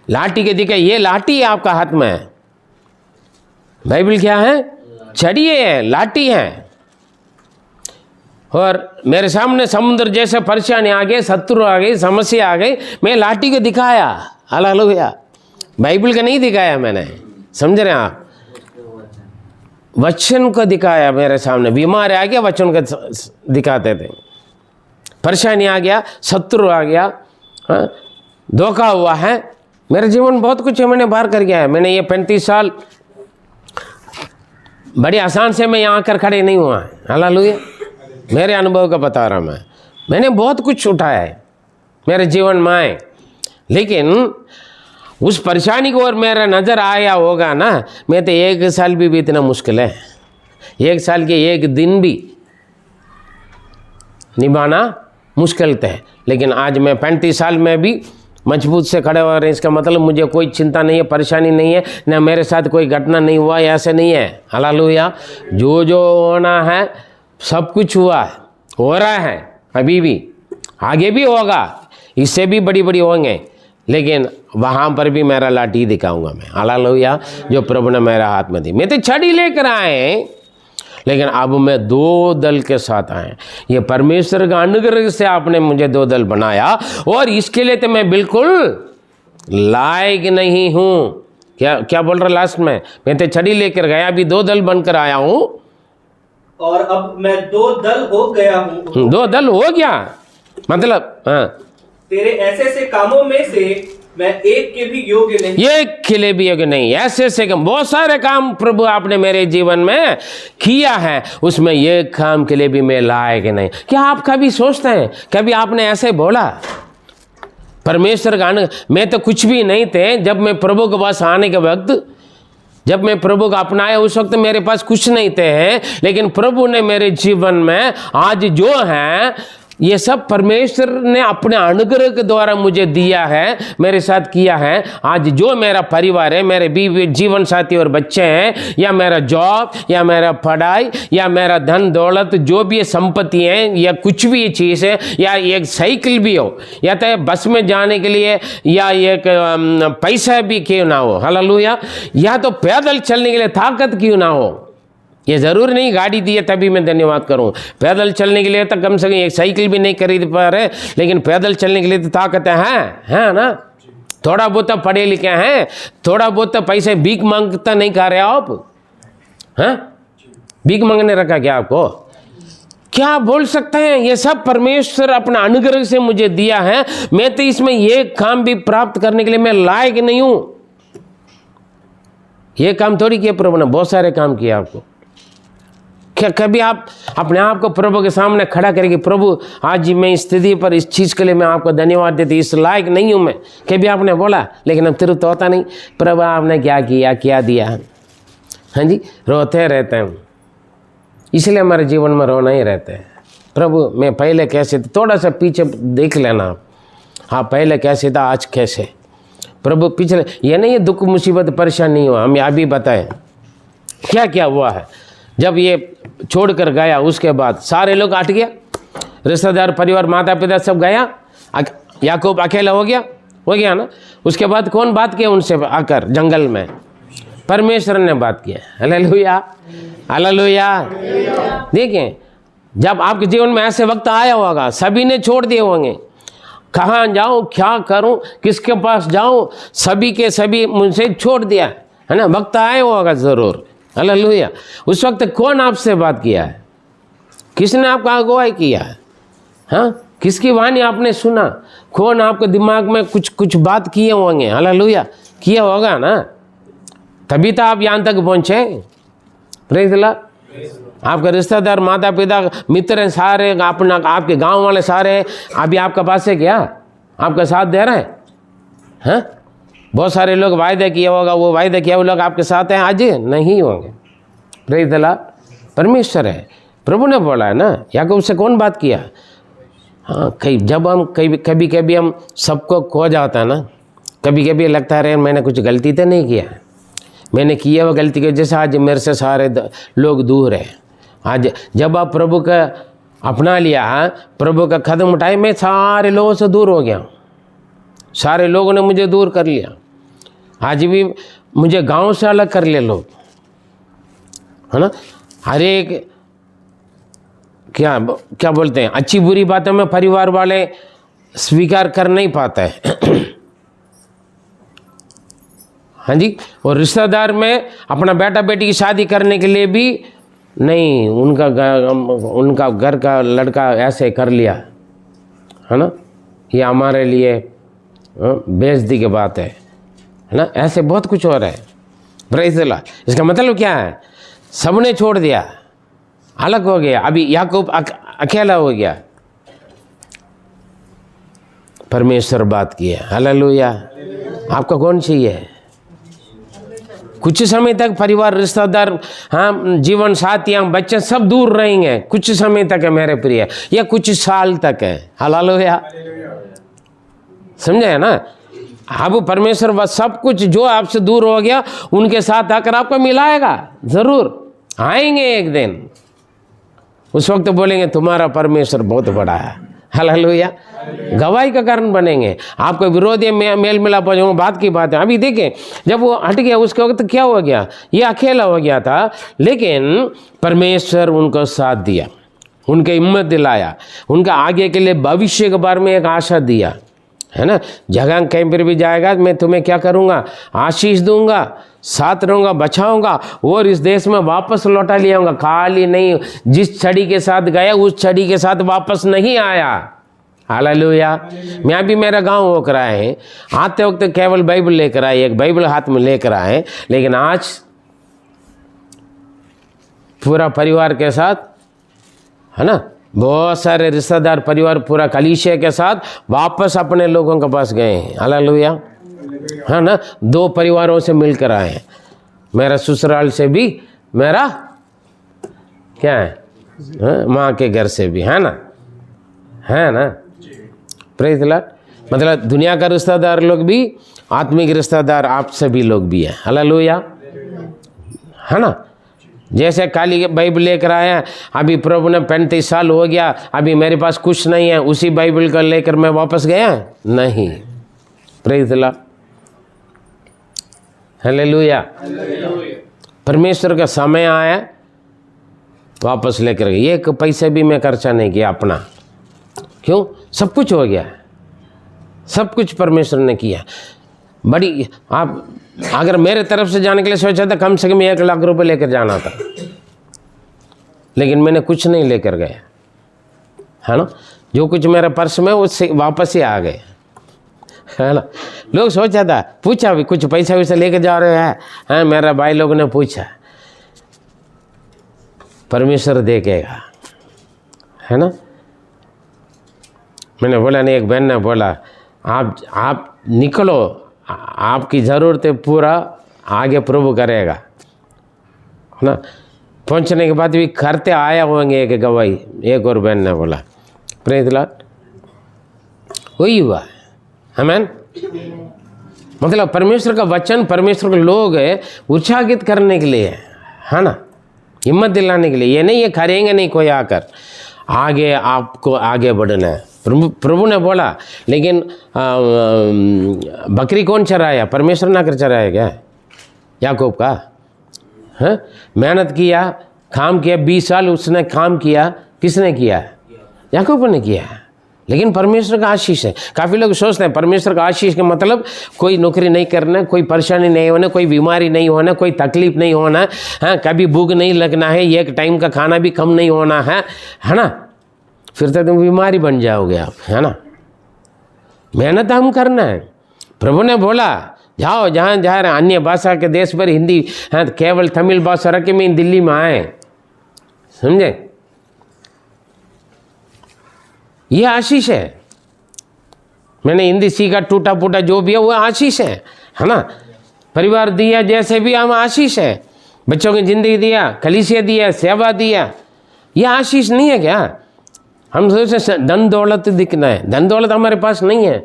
लाठी के दिखाए, ये लाठी है आपका हाथ में। बाइबल क्या है? छड़ी है, लाठी है। और मेरे सामने समुद्र जैसे परेशानी आ गई, शत्रु आ गई, समस्या आ गई, मैं लाठी को दिखाया। हालेलुया। बाइबल का नहीं दिखाया मैंने, समझ रहे हैं आप? वचन को दिखाया मेरे सामने। बीमार आ गया, वचन को दिखाते थे। परेशानी आ गया, शत्रु आ गया, धोखा हुआ है, मेरे जीवन बहुत कुछ है, मैंने बाहर कर गया है। मैंने ये 35 साल बड़ी आसान से मैं यहाँ आकर खड़े नहीं हुआ है। हालेलुया। मेरे अनुभव का बता रहा मैंने बहुत कुछ उठाया है मेरे जीवन में आए। लेकिन उस परेशानी को और मेरा नज़र आया होगा ना, मैं तो 1 साल भी इतना मुश्किल है, 1 साल के 1 दिन भी निभाना मुश्किल है। लेकिन आज मैं 35 साल में भी मजबूत से खड़े हो रहे हैं। इसका मतलब मुझे कोई चिंता नहीं है, परेशानी नहीं है, ना मेरे साथ कोई घटना नहीं हुआ, ऐसे नहीं है। हालेलुया। जो जो होना है सब कुछ हुआ है, हो रहा है, अभी भी, आगे भी होगा, इससे भी बड़ी बड़ी होंगे। लेकिन वहाँ पर भी मेरा लाठी दिखाऊंगा मैं। हालेलुया। जो प्रभु ने मेरा हाथ में दी। मैं तो छड़ी लेकर आए, लेकिन अब मैं 2 दल के साथ आए। ये परमेश्वर का अनुग्रह से आपने मुझे 2 दल बनाया, और इसके लिए तो मैं बिल्कुल लायक नहीं हूँ। क्या बोल रहा लास्ट में? मैं तो छड़ी लेकर गया, अभी 2 दल बनकर आया हूँ, और अब मैं 2 दल हो गया हूँ। 2 दल हो गया मतलब, हाँ, तेरे ऐसे ऐसे कामों में से मैं एक के भी योग्य नहीं, एक के लिए भी योग्य नहीं। ऐसे काम, बहुत सारे काम प्रभु आपने मेरे जीवन में किया है, उसमें एक काम के लिए भी मैं लायक नहीं। क्या आप कभी सोचते हैं, कभी आपने ऐसे बोला? परमेश्वर का मैं तो कुछ भी नहीं थे जब मैं प्रभु के पास आने के वक्त, जब मैं प्रभु को अपनाया उस वक्त मेरे पास कुछ नहीं थे, लेकिन प्रभु ने मेरे जीवन में आज जो है ये सब परमेश्वर ने अपने अनुग्रह के द्वारा मुझे दिया है, मेरे साथ किया है। आज जो मेरा परिवार है, मेरे बीवी, जीवन साथी और बच्चे हैं, या मेरा जॉब, या मेरा पढ़ाई, या मेरा धन दौलत, जो भी संपत्ति है, या कुछ भी चीज़ है, या एक साइकिल भी हो, या तो बस में जाने के लिए, या एक पैसा भी क्यों ना हो, हालेलुया, या तो पैदल चलने के लिए ताकत क्यों ना हो। ये ज़रूर नहीं गाड़ी दी है तभी मैं धन्यवाद करूं। पैदल चलने के लिए तो कम से कम एक साइकिल भी नहीं खरीद पा रहे, लेकिन पैदल चलने के लिए तो ताकत है ना। थोड़ा बहुत तो पढ़े लिखे हैं, थोड़ा बहुत तो पैसे भीख मांगता नहीं खा रहे आप, हैं? भीख मांगने रखा क्या आपको? क्या बोल सकते हैं? ये सब परमेश्वर अपना अनुग्रह से मुझे दिया है। मैं तो इसमें ये काम भी प्राप्त करने के लिए मैं लायक नहीं हूं। ये काम थोड़ी किया प्रभु ने, बहुत सारे काम किए आपको। क्या कभी आप अपने आप को प्रभु के सामने खड़ा करेंगे, प्रभु आज मैं इस स्थिति पर, इस चीज़ के लिए मैं आपको धन्यवाद देती, इस लायक नहीं हूँ मैं, कभी आपने बोला? लेकिन अब तिरुत होता नहीं, प्रभु आपने क्या किया, क्या दिया। हाँ जी, रोते रहते हैं, इसलिए हमारे जीवन में रोना ही रहता है। प्रभु मैं पहले कैसे था, थोड़ा सा पीछे देख लेना आप, हाँ पहले कैसे था, आज कैसे। प्रभु पिछले ये नहीं है दुख मुसीबत परेशान नहीं हुआ, हमें अभी बताएं क्या क्या हुआ है। जब ये छोड़कर गया उसके बाद सारे लोग हट गया, रिश्तेदार, परिवार, माता पिता सब गया, याकूब अकेला हो गया ना। उसके बाद कौन बात किया उनसे आकर जंगल में? परमेश्वर ने बात किया। Hallelujah, hallelujah. देखिए जब आपके जीवन में ऐसे वक्त आया होगा, सभी ने छोड़ दिए होंगे, कहाँ जाऊँ, क्या करूँ, किसके पास जाऊँ, सभी के सभी मुझसे छोड़ दिया है ना। वक्त आया होगा ज़रूर। हालेलुया। उस वक्त कौन आपसे बात किया है? किसने आपका अगुवाई किया है? हाँ, किसकी वाणी आपने सुना? कौन आपके दिमाग में कुछ बात किए होंगे? हालेलुया, किया होगा ना, तभी तो आप यहाँ तक पहुँचे। Praise the Lord. आपके रिश्तेदार, माता पिता, मित्र सारे, अपना आपके गांव वाले सारे अभी आपके पास है क्या? आपका साथ दे रहे हैं? हाँ, बहुत सारे लोग वायदा किया होगा, वो वायदा किया वो लोग आपके साथ हैं, आज नहीं होंगे। Praise the Lord. परमेश्वर है, प्रभु ने बोला है ना। याकूब से कौन बात किया? हाँ, जब हम कभी हम सबको खो जाता है ना, कभी कभी लगता है मैंने कुछ गलती तो नहीं किया, मैंने किया वो गलती की वजह से आज मेरे से सारे लोग दूर हैं। आज जब आप प्रभु का अपना लिया, प्रभु का कदम उठाए, मैं सारे लोगों से दूर हो गया, सारे लोगों ने मुझे दूर कर लिया। आज भी मुझे गांव से अलग कर ले लोग, है ना। हर एक क्या बोलते हैं, अच्छी बुरी बातों में परिवार वाले स्वीकार कर नहीं पाते हैं। हाँ जी, और रिश्तेदार में अपना बेटा बेटी की शादी करने के लिए भी नहीं, उनका घर का लड़का ऐसे कर लिया, है ना। ये हमारे लिए बेइज्जती की बात है ना। ऐसे बहुत कुछ हो रहा है। Praise the Lord. इसका मतलब क्या है? सबने छोड़ दिया, अलग हो गया। अभी याकूब अकेला हो गया, परमेश्वर बात किया। हालेलुया। आपका कौन चाहिए? कुछ समय तक परिवार, रिश्तेदार, हाँ, जीवन साथियाँ, बच्चे सब दूर रहेंगे, कुछ समय तक है मेरे प्रिय, या कुछ साल तक है। हालेलुया, समझे ना। अब परमेश्वर बस सब कुछ जो आपसे दूर हो गया उनके साथ आकर आपको मिलाएगा, जरूर आएंगे एक दिन। उस वक्त बोलेंगे तुम्हारा परमेश्वर बहुत बड़ा है। हालेलुया। गवाही का कारण बनेंगे। आपको विरोधी मेल मिलाप हो, बात की बात है। अभी देखें, जब वो हट गया उसके वक्त क्या हो गया? ये अकेला हो गया था, लेकिन परमेश्वर उनको साथ दिया, उनके हिम्मत दिलाया, उनका आगे के लिए भविष्य के बारे में एक आशा दिया, है ना। जगह कहीं पर भी जाएगा मैं तुम्हें क्या करूँगा? आशीष दूंगा, साथ रहूँगा, बचाऊंगा और इस देश में वापस लौटा ले आऊँगा। खाली नहीं, जिस छड़ी के साथ गया उस छड़ी के साथ वापस नहीं आया। हालेलुया। मैं भी मेरा गांव होकर आए, आते वक्त केवल बाइबल लेकर आए, एक बाइबल हाथ में लेकर आए, लेकिन आज पूरा परिवार के साथ, है ना, बहुत सारे रिश्तेदार, परिवार, पूरा कलीसिया के साथ वापस अपने लोगों के पास गए हैं। हालेलुया, है ना। 2 परिवारों से मिलकर आए, मेरा ससुराल से भी, मेरा क्या है, माँ के घर से भी, है ना, है ना। Praise the Lord. मतलब दुनिया का रिश्तेदार लोग भी, आत्मिक रिश्तेदार आप सभी लोग भी हैं। हालेलुया, है ना। जैसे काली बाइबल लेकर आया, अभी प्रभु ने 35 साल हो गया, अभी मेरे पास कुछ नहीं है, उसी बाइबल को लेकर मैं वापस गया नहीं। Praise the Lord, hallelujah. परमेश्वर का समय आया, वापस लेकर गए। एक पैसे भी मैं खर्चा नहीं किया अपना, क्यों? सब कुछ हो गया, सब कुछ परमेश्वर ने किया। बड़ी आप अगर मेरे तरफ से जाने के लिए सोचा था, कम से कम 1 लाख रुपए लेकर जाना था, लेकिन मैंने कुछ नहीं लेकर गया, है ना। जो कुछ मेरे पर्स में उससे वापस ही आ गए, है ना। लोग सोचा था, पूछा भी कुछ पैसा वैसा लेकर जा रहे हैं, हाँ, मेरा भाई लोग ने पूछा, परमेश्वर देखेगा, है ना। मैंने बोला नहीं, एक बहन ने बोला, आप निकलो, आपकी ज़रूरतें पूरा आगे प्रभु करेगा, है ना। पहुंचने के बाद भी करते आया होंगे एक गवाही, एक और बहन ने बोला। प्रेज़ द लॉर्ड, वही हुआ, आमीन। मतलब परमेश्वर का वचन, परमेश्वर के लोग उत्साहित करने के लिए, है ना, हिम्मत दिलाने के लिए। ये नहीं ये करेंगे नहीं कोई आकर, आगे आपको आगे बढ़ना है। प्रभु ने बोला, लेकिन बकरी कौन चराया? परमेश्वर ना कर चराया क्या? याकूब का, है। मेहनत किया, काम किया, 20 साल उसने काम किया, किसने किया? याकूब ने किया। लेकिन परमेश्वर का आशीष है। काफ़ी लोग सोचते हैं परमेश्वर का आशीष का मतलब कोई नौकरी नहीं करना, कोई परेशानी नहीं होना, कोई बीमारी नहीं होना, कोई तकलीफ नहीं होना, हाँ, कभी भूख नहीं लगना है, एक टाइम का खाना भी कम नहीं होना है ना। फिर तो तुम बीमारी बन जाओगे आप, है ना। मेहनत हम करना है। प्रभु ने बोला, जाओ जहाँ जा रहे अन्य भाषा के देश पर, हिंदी, हाँ, केवल तमिल भाषा रखे में दिल्ली में आए, समझे। ये आशीष है। मैंने हिंदी सीखा, टूटा फूटा जो भी है वो आशीष है ना। परिवार दिया, जैसे भी हम आशीष है। बच्चों की जिंदगी दिया, कलीसिया दिया, सेवा दिया, ये आशीष नहीं है क्या? हम सोचते धन दौलत दिखना है, धन दौलत हमारे पास नहीं है।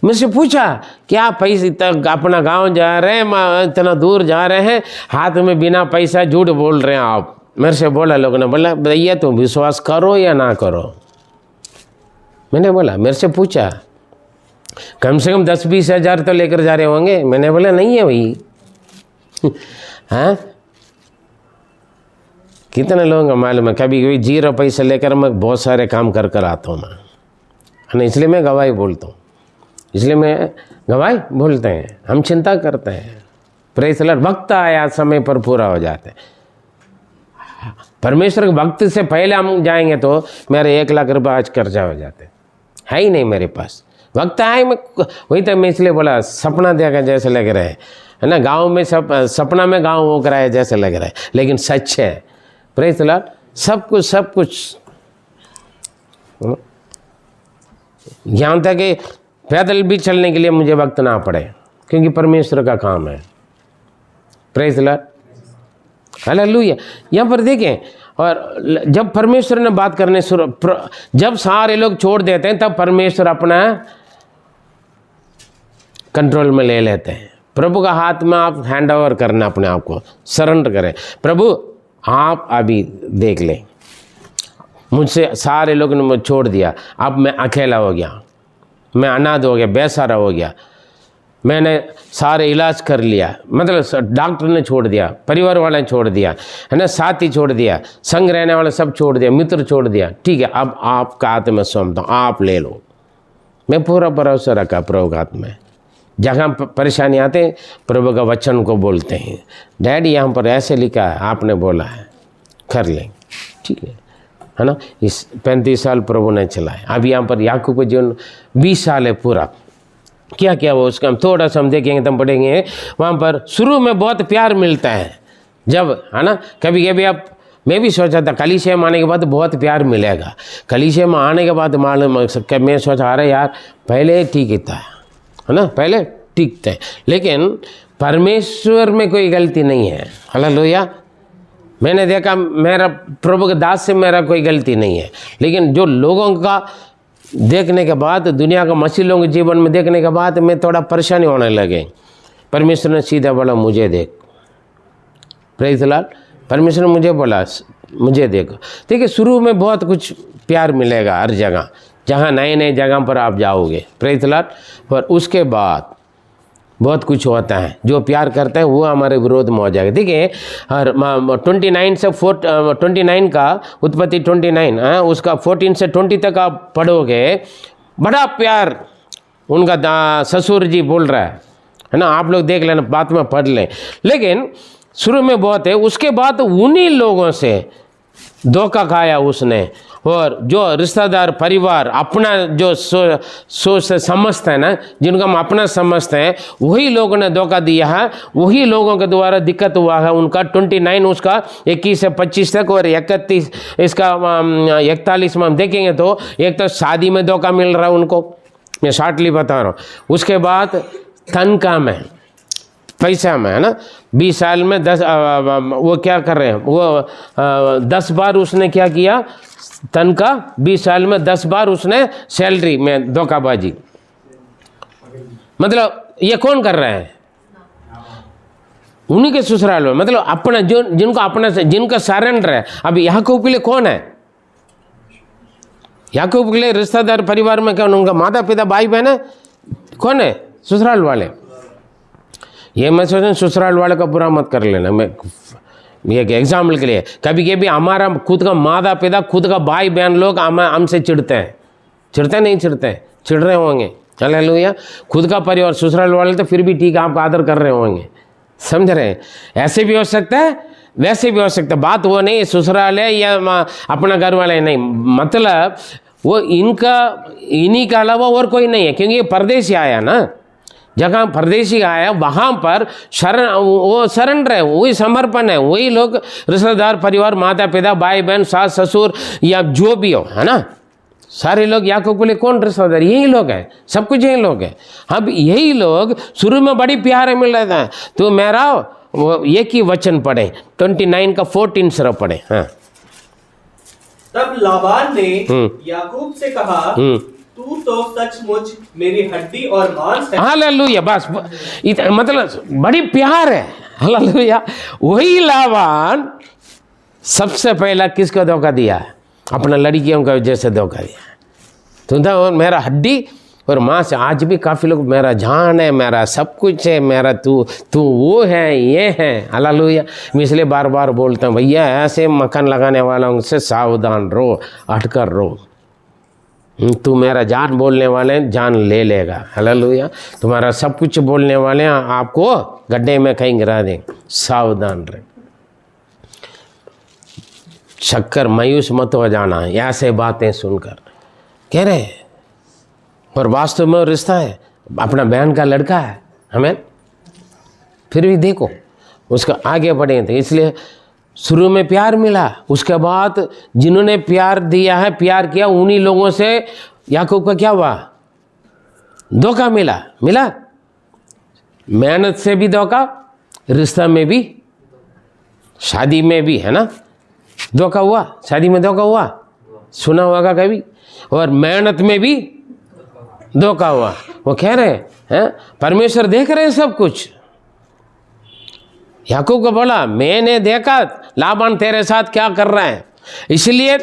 मुझसे पूछा, क्या पैसे तक अपना गांव जा रहे हैं, इतना दूर जा रहे हैं, हाथ में बिना पैसा, झूठ बोल रहे हैं आप। मेरे से बोला, लोगों ने बोला, भैया तुम विश्वास करो या ना करो। मैंने बोला, मेरे से पूछा, कम से कम 10-20 हज़ार तो लेकर जा रहे होंगे। मैंने बोला नहीं है भाई। हाँ, कितने लोगों का मालूम है, कभी कभी 0 पैसे लेकर मैं बहुत सारे काम कर आता हूँ मैं, इसलिए मैं गवाही बोलता हूँ, इसलिए मैं गवाही बोलते हैं। हम चिंता करते हैं, प्रेज़ द लॉर्ड। वक्त आया, समय पर पूरा हो जाते हैं। परमेश्वर के वक्त से पहले हम जाएंगे तो मेरे 1 लाख रुपये आज कर्जा हो जाते, है ही नहीं मेरे पास। वक्त आए, मैं वही तो मैं इसलिए बोला, सपना देखा जैसे लग रहा है ना। गांव में सपना में गांव हो कर आए जैसे लग रहा है, लेकिन सच है। Praise the Lord. सब कुछ यहाँ तक कि पैदल भी चलने के लिए मुझे वक्त ना पड़े, क्योंकि परमेश्वर का काम है। Praise the Lord, hallelujah. यहाँ पर देखें, और जब परमेश्वर ने बात करने जब सारे लोग छोड़ देते हैं, तब परमेश्वर अपना कंट्रोल में ले लेते हैं। प्रभु का हाथ में आप हैंड ओवर करना, अपने आप को सरेंडर करें। प्रभु आप अभी देख लें, मुझसे सारे लोगों ने मुझे छोड़ दिया, अब मैं अकेला हो गया, मैं अनाथ हो गया, बेसहारा हो गया। मैंने सारे इलाज कर लिया, मतलब डॉक्टर ने छोड़ दिया, परिवार वाले ने छोड़ दिया, है ना, साथी छोड़ दिया, संग रहने वाले सब छोड़ दिया, मित्र छोड़ दिया। ठीक है, अब आपका हाथ में सौंपता हूँ, आप ले लो। मैं पूरा भरोसा रखा प्रभु के हाथ में। जहाँ परेशानी आते हैं, प्रभु का वचन को बोलते हैं, डैडी यहाँ पर ऐसे लिखा है, आपने बोला है, कर लें, ठीक है ना। इस 35 साल प्रभु ने चलाए। अब यहाँ पर याकूब का जीवन 20 साल है पूरा। क्या क्या वो उसका हम थोड़ा सा हम देखेंगे, तब पढ़ेंगे। वहाँ पर शुरू में बहुत प्यार मिलता है, जब, है ना, कभी कभी आप, मैं भी सोचा था कलीसिया में आने के बाद बहुत प्यार मिलेगा। कलीसिया में आने के बाद मालूम, मैं सोचा, अरे यार पहले ठीक ही था, है ना, पहले टिकते हैं। लेकिन परमेश्वर में कोई गलती नहीं है। हालेलुया। मैंने देखा मेरा प्रभु के दास से मेरा कोई गलती नहीं है, लेकिन जो लोगों का देखने के बाद, दुनिया का मसीह लोगों के जीवन में देखने के बाद मैं थोड़ा परेशानी होने लगे। परमेश्वर ने सीधा बोला मुझे देख। Praise the Lord. परमेश्वर ने मुझे बोला मुझे देखो। देखिए शुरू में बहुत कुछ प्यार मिलेगा हर जगह, जहाँ नए नए जगह पर आप जाओगे। Praise the Lord. पर उसके बाद बहुत कुछ होता है, जो प्यार करते हैं वो हमारे विरोध में हो जाएगा। देखिए हर 29 से 29 का उत्पत्ति 29 उसका 14 से 20 तक आप पढ़ोगे, बड़ा प्यार उनका ससुर जी बोल रहा है ना। आप लोग देख लेना, बाद में पढ़ लें। लेकिन शुरू में बहुत है, उसके बाद उन्हीं लोगों से धोखा खाया उसने, और जो रिश्तेदार परिवार अपना जो सोच से समझते हैं ना, जिनको हम अपना समझते हैं, वही लोगों ने धोखा दिया है, वही लोगों के द्वारा दिक्कत हुआ है उनका। 29 उसका 21 से 25 तक, और 31 इसका 41 में हम देखेंगे तो एक तो शादी में धोखा मिल रहा है उनको, मैं शॉर्टली बता रहा हूँ। उसके बाद तनख्वाह में, पैसा में, है ना। 20 साल में 10 वो क्या कर रहे हैं, वो 10 बार उसने क्या किया, तनख्वाह 20 साल में 10 बार उसने सैलरी में धोखाबाजी। मतलब ये कौन कर रहे हैं, उन्हीं के ससुराल में। मतलब अपना जो जिनको अपना जिनका सरेंडर है। अब याकूब के लिए कौन है, याकूब के लिए रिश्तेदार परिवार में कौन, उनका माता पिता भाई बहन है, कौन है, ससुराल वाले। ये मैं सोचूं ससुराल वाले का बुरा मत कर लेना, मैं ये एग्जाम्पल के लिए। कभी कभी हमारा खुद का माता पिता, खुद का भाई बहन लोग हमसे चिढ़ते हैं, चिढ़ते नहीं चिढ़ते, चिढ़ रहे होंगे। हालेलुया। खुद का परिवार ससुराल वाले तो फिर भी ठीक है, आपका आदर कर रहे होंगे, समझ रहे हैं। ऐसे भी हो सकता है, वैसे भी हो सकता है। बात वो नहीं ससुराल है या अपना घर वाला है, नहीं, मतलब वो इन्हीं का अलावा और कोई नहीं है। क्योंकि ये परदेसी आया ना, जहाँ परदेशी आया वहाँ पर वो सरेंडर है, वही समर्पण है, वही लोग रिश्तेदार परिवार, माता पिता भाई बहन सास ससुर या जो भी हो, है ना, सारे लोग याकूब के लिए कौन रिश्तेदार, यही लोग हैं, सब कुछ यही लोग हैं। अब यही लोग शुरू में बड़ी प्यारे मिल रहे थे, तो मेरा वो एक ही वचन पढ़े 29 का 14 सिर्फ पढ़े। हाँ। तब लाबान ने याकूब से कहा, तू तो सचमुच मेरी हड्डी और मांस है। हालेलुया। बस मतलब बड़ी प्यार है। हालेलुया। वही लाबान सबसे पहला किसको धोखा दिया है, अपना लड़कियों का जैसे धोखा दिया। तो मेरा हड्डी और मांस, आज भी काफ़ी लोग मेरा जान है, मेरा सब कुछ है, मेरा तू वो है, ये है। हालेलुया। मैं इसलिए बार बार बोलता हूँ, भैया ऐसे मक्खन लगाने वालों से सावधान रहो, हटकर रहो। तू मेरा जान बोलने वाले जान ले लेगा। हालेलुया। तुम्हारा सब कुछ बोलने वाले आपको गड्ढे में कहीं गिरा दें, सावधान रहे। शक्कर मायूस मत हो जाना ऐसे बातें सुनकर, कह रहे हैं। और वास्तव में रिश्ता है, अपना बहन का लड़का है, हमें फिर भी देखो उसका आगे बढ़े थे। इसलिए शुरू में प्यार मिला, उसके बाद जिन्होंने प्यार दिया है, प्यार किया, उन्हीं लोगों से याकूब का क्या हुआ, धोखा मिला। मेहनत से भी धोखा, रिश्ता में भी, शादी में भी, है ना, धोखा हुआ। शादी में धोखा हुआ, सुना होगा कभी। और मेहनत में भी धोखा हुआ। वो कह रहे हैं परमेश्वर देख रहे हैं सब कुछ। याकूब को बोला, मैंने देखा लाबान तेरे साथ क्या कर रहा है, इसलिए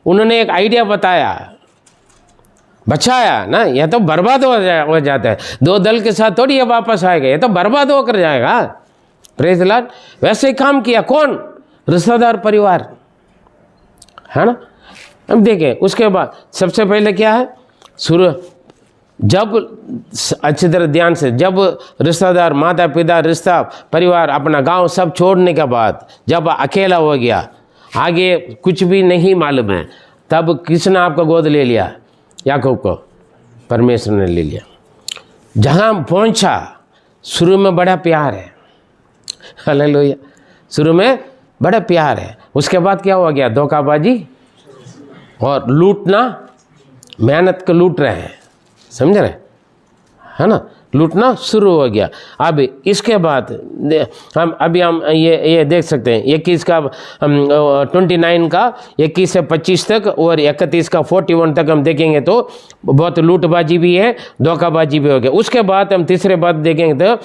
उन्होंने एक आइडिया बताया, बचाया ना। यह तो बर्बाद हो जाता है, 2 दल के साथ थोड़ी ये वापस आएगा, ये तो बर्बाद होकर जाएगा। Praise the Lord. वैसे ही काम किया कौन, रिश्तेदार परिवार, है ना। अब देखें उसके बाद सबसे पहले क्या है, शुरू जब अच्छी तरह ध्यान से, जब रिश्तेदार माता पिता रिश्ता परिवार अपना गांव सब छोड़ने के बाद जब अकेला हो गया, आगे कुछ भी नहीं मालूम है, तब किसने आपको गोद ले लिया, याकूब को परमेश्वर ने ले लिया। जहाँ पहुँचा शुरू में बड़ा प्यार है। हालेलुया। शुरू में बड़ा प्यार है, उसके बाद क्या हो गया, धोखाबाजी और लूटना, मेहनत को लूट रहे हैं, समझ रहे, है ना। लूटना शुरू हो गया। अब इसके बाद हम ये देख सकते हैं 21 का 29 का 21 से 25 तक और 31 का 41 तक हम देखेंगे तो बहुत लूटबाजी भी है, धोखाबाजी भी हो गया। उसके बाद हम तीसरे बात देखेंगे तो,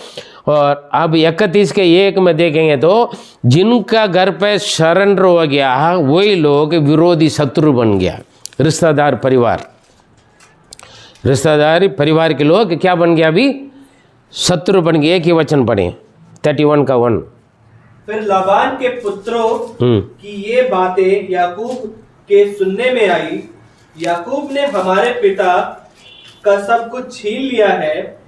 और अब 31 के 1 में देखेंगे तो जिनका घर पे सरेंडर हो गया वही लोग विरोधी शत्रु बन गया। रिश्तेदार परिवार के लोग क्या बन गया? अभी शत्रु बन गए। एक ही वचन पढ़े 31 का 1। फिर लाबान के पुत्रों की ये बातें याकूब के सुनने में आई, याकूब ने हमारे पिता का सब कुछ छीन लिया है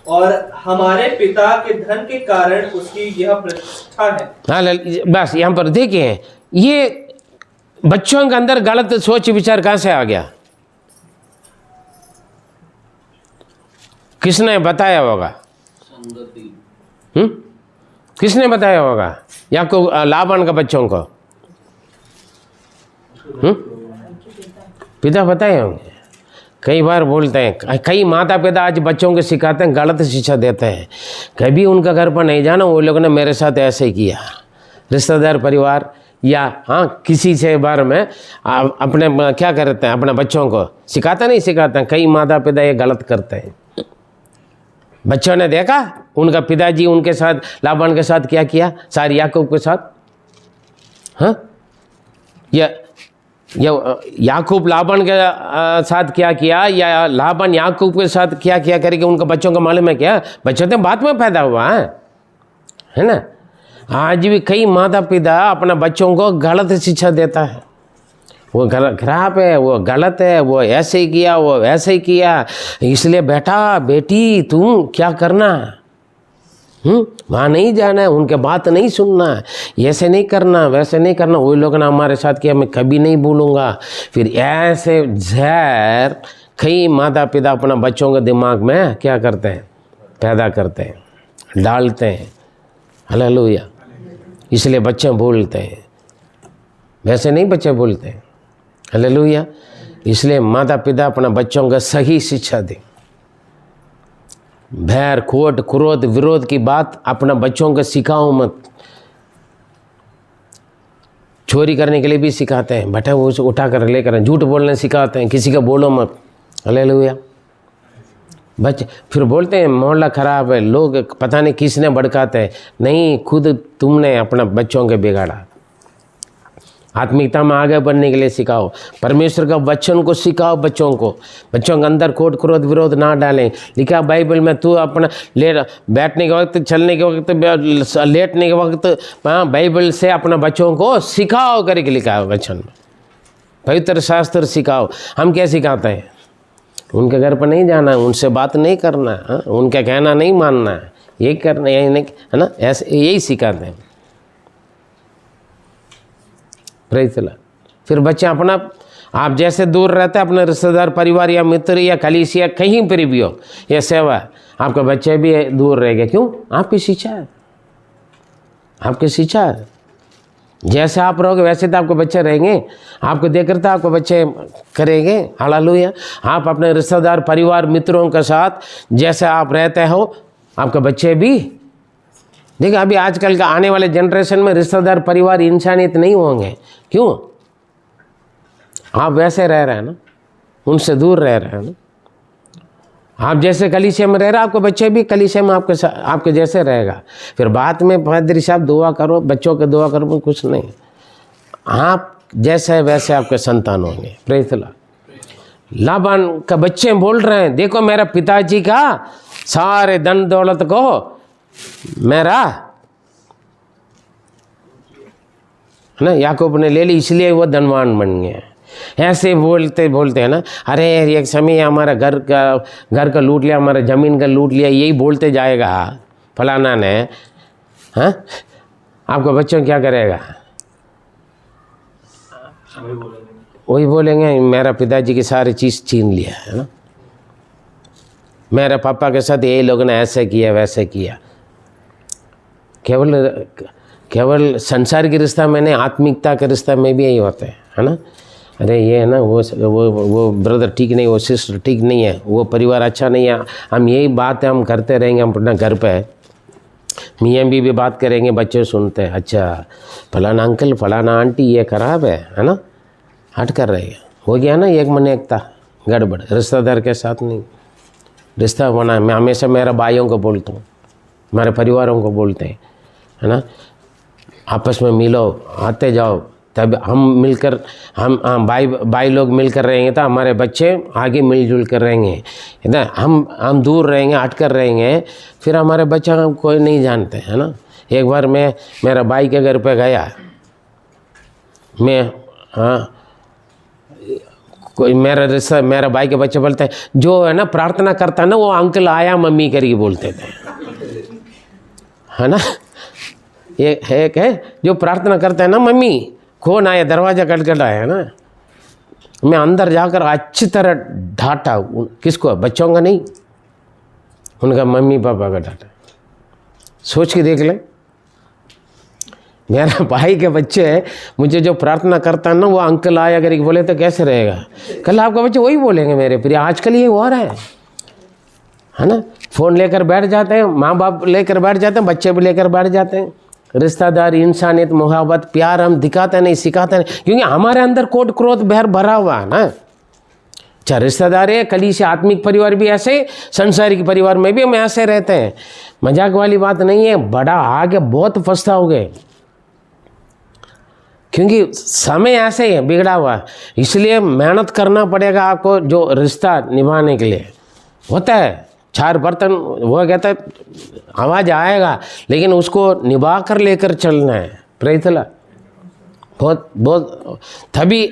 और हमारे पिता के धन के कारण उसकी यह प्रतिष्ठा है। हाँ, बस यहाँ पर देखिए ये बच्चों के अंदर गलत सोच विचार कहाँ से आ गया? किसने बताया होगा? किसने बताया होगा? याकूब लाबान का बच्चों को पिता बताए होंगे। कई बार बोलते हैं, कई माता पिता आज बच्चों को सिखाते हैं, गलत शिक्षा देते हैं। कभी उनका घर पर नहीं जाना, वो लोगों ने मेरे साथ ऐसे ही किया। रिश्तेदार परिवार या किसी से बारे में अपने क्या करते हैं, अपने बच्चों को सिखाते हैं। कई माता पिता ये गलत करते हैं। बच्चों ने देखा उनका पिताजी उनके साथ लाबान के साथ क्या किया, सारी याकूब के साथ। हाँ, याकूब लाबान के साथ क्या किया या लाबान याकूब के साथ क्या किया करके उनका बच्चों का मालूम है क्या? बच्चों तो बाद में पैदा हुआ है ना। आज भी कई माता पिता अपना बच्चों को गलत शिक्षा देता है। वो खराब है, वो गलत है, वो ऐसे ही किया, वो वैसे ही किया, इसलिए बेटा बेटी तुम क्या करना, वहाँ नहीं जाना है, उनके बात नहीं सुनना है, ऐसे नहीं करना, वैसे नहीं करना। वही लोग ना हमारे साथ किया, मैं कभी नहीं भूलूंगा। फिर ऐसे जहर कई माता पिता अपना बच्चों के दिमाग में क्या करते हैं, पैदा करते हैं, डालते हैं। हालेलुया। इसलिए बच्चे बोलते हैं, वैसे नहीं बच्चे बोलते हैं। हालेलुया। इसलिए माता पिता अपना बच्चों को सही शिक्षा दें। बैर खोट क्रोध विरोध की बात अपना बच्चों को सिखाओ मत। चोरी करने के लिए भी सिखाते हैं, बेटा वो उठा कर लेकर, झूठ बोलने सिखाते हैं, किसी का बोलो मत। हालेलुया। बच्चे फिर बोलते हैं मोहल्ला खराब है, लोग पता नहीं किसने भड़काते हैं। नहीं, खुद तुमने अपना बच्चों के बिगाड़ा। आत्मिकता में आगे बढ़ने के लिए सिखाओ, परमेश्वर का वचन को सिखाओ बच्चों को। बच्चों के अंदर खोट क्रोध विरोध ना डालें। लिखा बाइबल में, तू अपना बैठने के वक्त, चलने के वक्त, लेटने के वक्त बाइबल से अपना बच्चों को सिखाओ करके लिखा है वचन में। पवित्र शास्त्र सिखाओ। हम क्या सिखाते हैं? उनके घर पर नहीं जाना है, उनसे बात नहीं करना है, उनका कहना नहीं मानना है, यही करना यही नहीं, है ना, ऐसे यही सिखाते हैं। प्रेज़। फिर बच्चे अपना, आप जैसे दूर रहते हैं अपने रिश्तेदार परिवार या मित्र या कलीसिया कहीं पर भी हो, यह सेवा है, आपके बच्चे भी दूर रहेंगे। क्यों? आपकी शिक्षा है, आपकी शिक्षा है। जैसे आप रहोगे वैसे तो आपके बच्चे रहेंगे, आपको देख कर तो आपके बच्चे करेंगे। हालेलुया। आप अपने रिश्तेदार परिवार मित्रों के साथ जैसे आप रहते हो, आपके बच्चे भी। देखिए अभी आजकल का आने वाले जनरेशन में रिश्तेदार परिवार इंसानियत नहीं होंगे। क्यों? आप वैसे रह रहे हैं ना, उनसे दूर रह रहे हैं ना। आप जैसे कलीसिया में रह रहे, आपके बच्चे भी कलीसिया में आपके जैसे रहेगा। फिर बाद में पादरी साहब दुआ करो, बच्चों के दुआ करो, कुछ नहीं। आप जैसे वैसे आपके संतान होंगे। Praise the Lord. लाबान का बच्चे बोल रहे हैं, देखो मेरा पिताजी का सारे धन दौलत को मेरा ना याकूब ने ले ली, इसलिए वो धनवान बन गए। ऐसे बोलते बोलते हैं ना, अरे एक समय हमारा घर का लूट लिया, हमारा ज़मीन का लूट लिया, यही बोलते जाएगा फलाना ने। हाँ, आपका बच्चों क्या करेगा? वही बोलेंगे मेरा पिताजी की सारी चीज़ छीन लिया, है ना, मेरे पापा के साथ यही लोगों ने ऐसे किया वैसे किया। केवल संसार के रिश्ता में नहीं, आत्मिकता के रिश्ता में भी यही होते हैं, है ना। अरे ये है ना, वो ब्रदर ठीक नहीं, वो सिस्टर ठीक नहीं है, वो परिवार अच्छा नहीं है, हम यही बात है हम करते रहेंगे। हम अपना घर पे मियाँ भी बात करेंगे, बच्चे सुनते हैं, अच्छा फलाना अंकल फलाना आंटी ये खराब है ना, हट कर रहे हैं। हो गया ना एक मन एकता, गड़बड़ रिश्तेदार के साथ नहीं, रिश्ता होना। मैं हमेशा मेरे भाइयों को बोलता हूँ, हमारे परिवारों को बोलते हैं, है ना, आपस में मिलो, आते जाओ, तब हम मिलकर हम भाई लोग मिलकर रहेंगे तो हमारे बच्चे आगे मिलजुल कर रहेंगे, है ना। हम दूर रहेंगे, हट कर रहेंगे, फिर हमारे बच्चे हम कोई नहीं जानते, है ना। एक बार मैं मेरा भाई के घर पे गया, मैं कोई मेरा भाई के बच्चे बोलते हैं, जो है ना प्रार्थना करता है ना वो अंकल आया मम्मी करके बोलते थे, है ना। एक है जो प्रार्थना करता है ना, मम्मी कौन आया, दरवाज़ा खटखटाया, है ना। मैं अंदर जाकर अच्छी तरह डांटा, किसको, बच्चों का नहीं, उनका मम्मी पापा का डांटा। सोच के देख ले, मेरा भाई के बच्चे मुझे जो प्रार्थना करता है ना वो अंकल आया करके बोले तो कैसे रहेगा। कल आपका बच्चे वही बोलेंगे मेरे प्रिय। आजकल ये हो रहा है ना। फ़ोन लेकर बैठ जाते हैं, माँ बाप लेकर बैठ जाते हैं, बच्चे भी लेकर बैठ जाते हैं। रिश्तेदार, इंसानियत, मोहब्बत, प्यार हम दिखाते नहीं, सिखाते नहीं, क्योंकि हमारे अंदर कोट क्रोध बैर भरा हुआ है ना। चाहे रिश्तेदार है, कली से आत्मिक परिवार भी ऐसे, संसारिक परिवार में भी हम ऐसे रहते हैं। मजाक वाली बात नहीं है, बड़ा आगे बहुत पछताओगे, क्योंकि समय ऐसे ही है बिगड़ा हुआ। इसलिए मेहनत करना पड़ेगा आपको, जो रिश्ता निभाने के लिए होता है। 4 बर्तन वो कहता है आवाज़ आएगा, लेकिन उसको निभा कर लेकर चलना है। प्रेतला बहुत तभी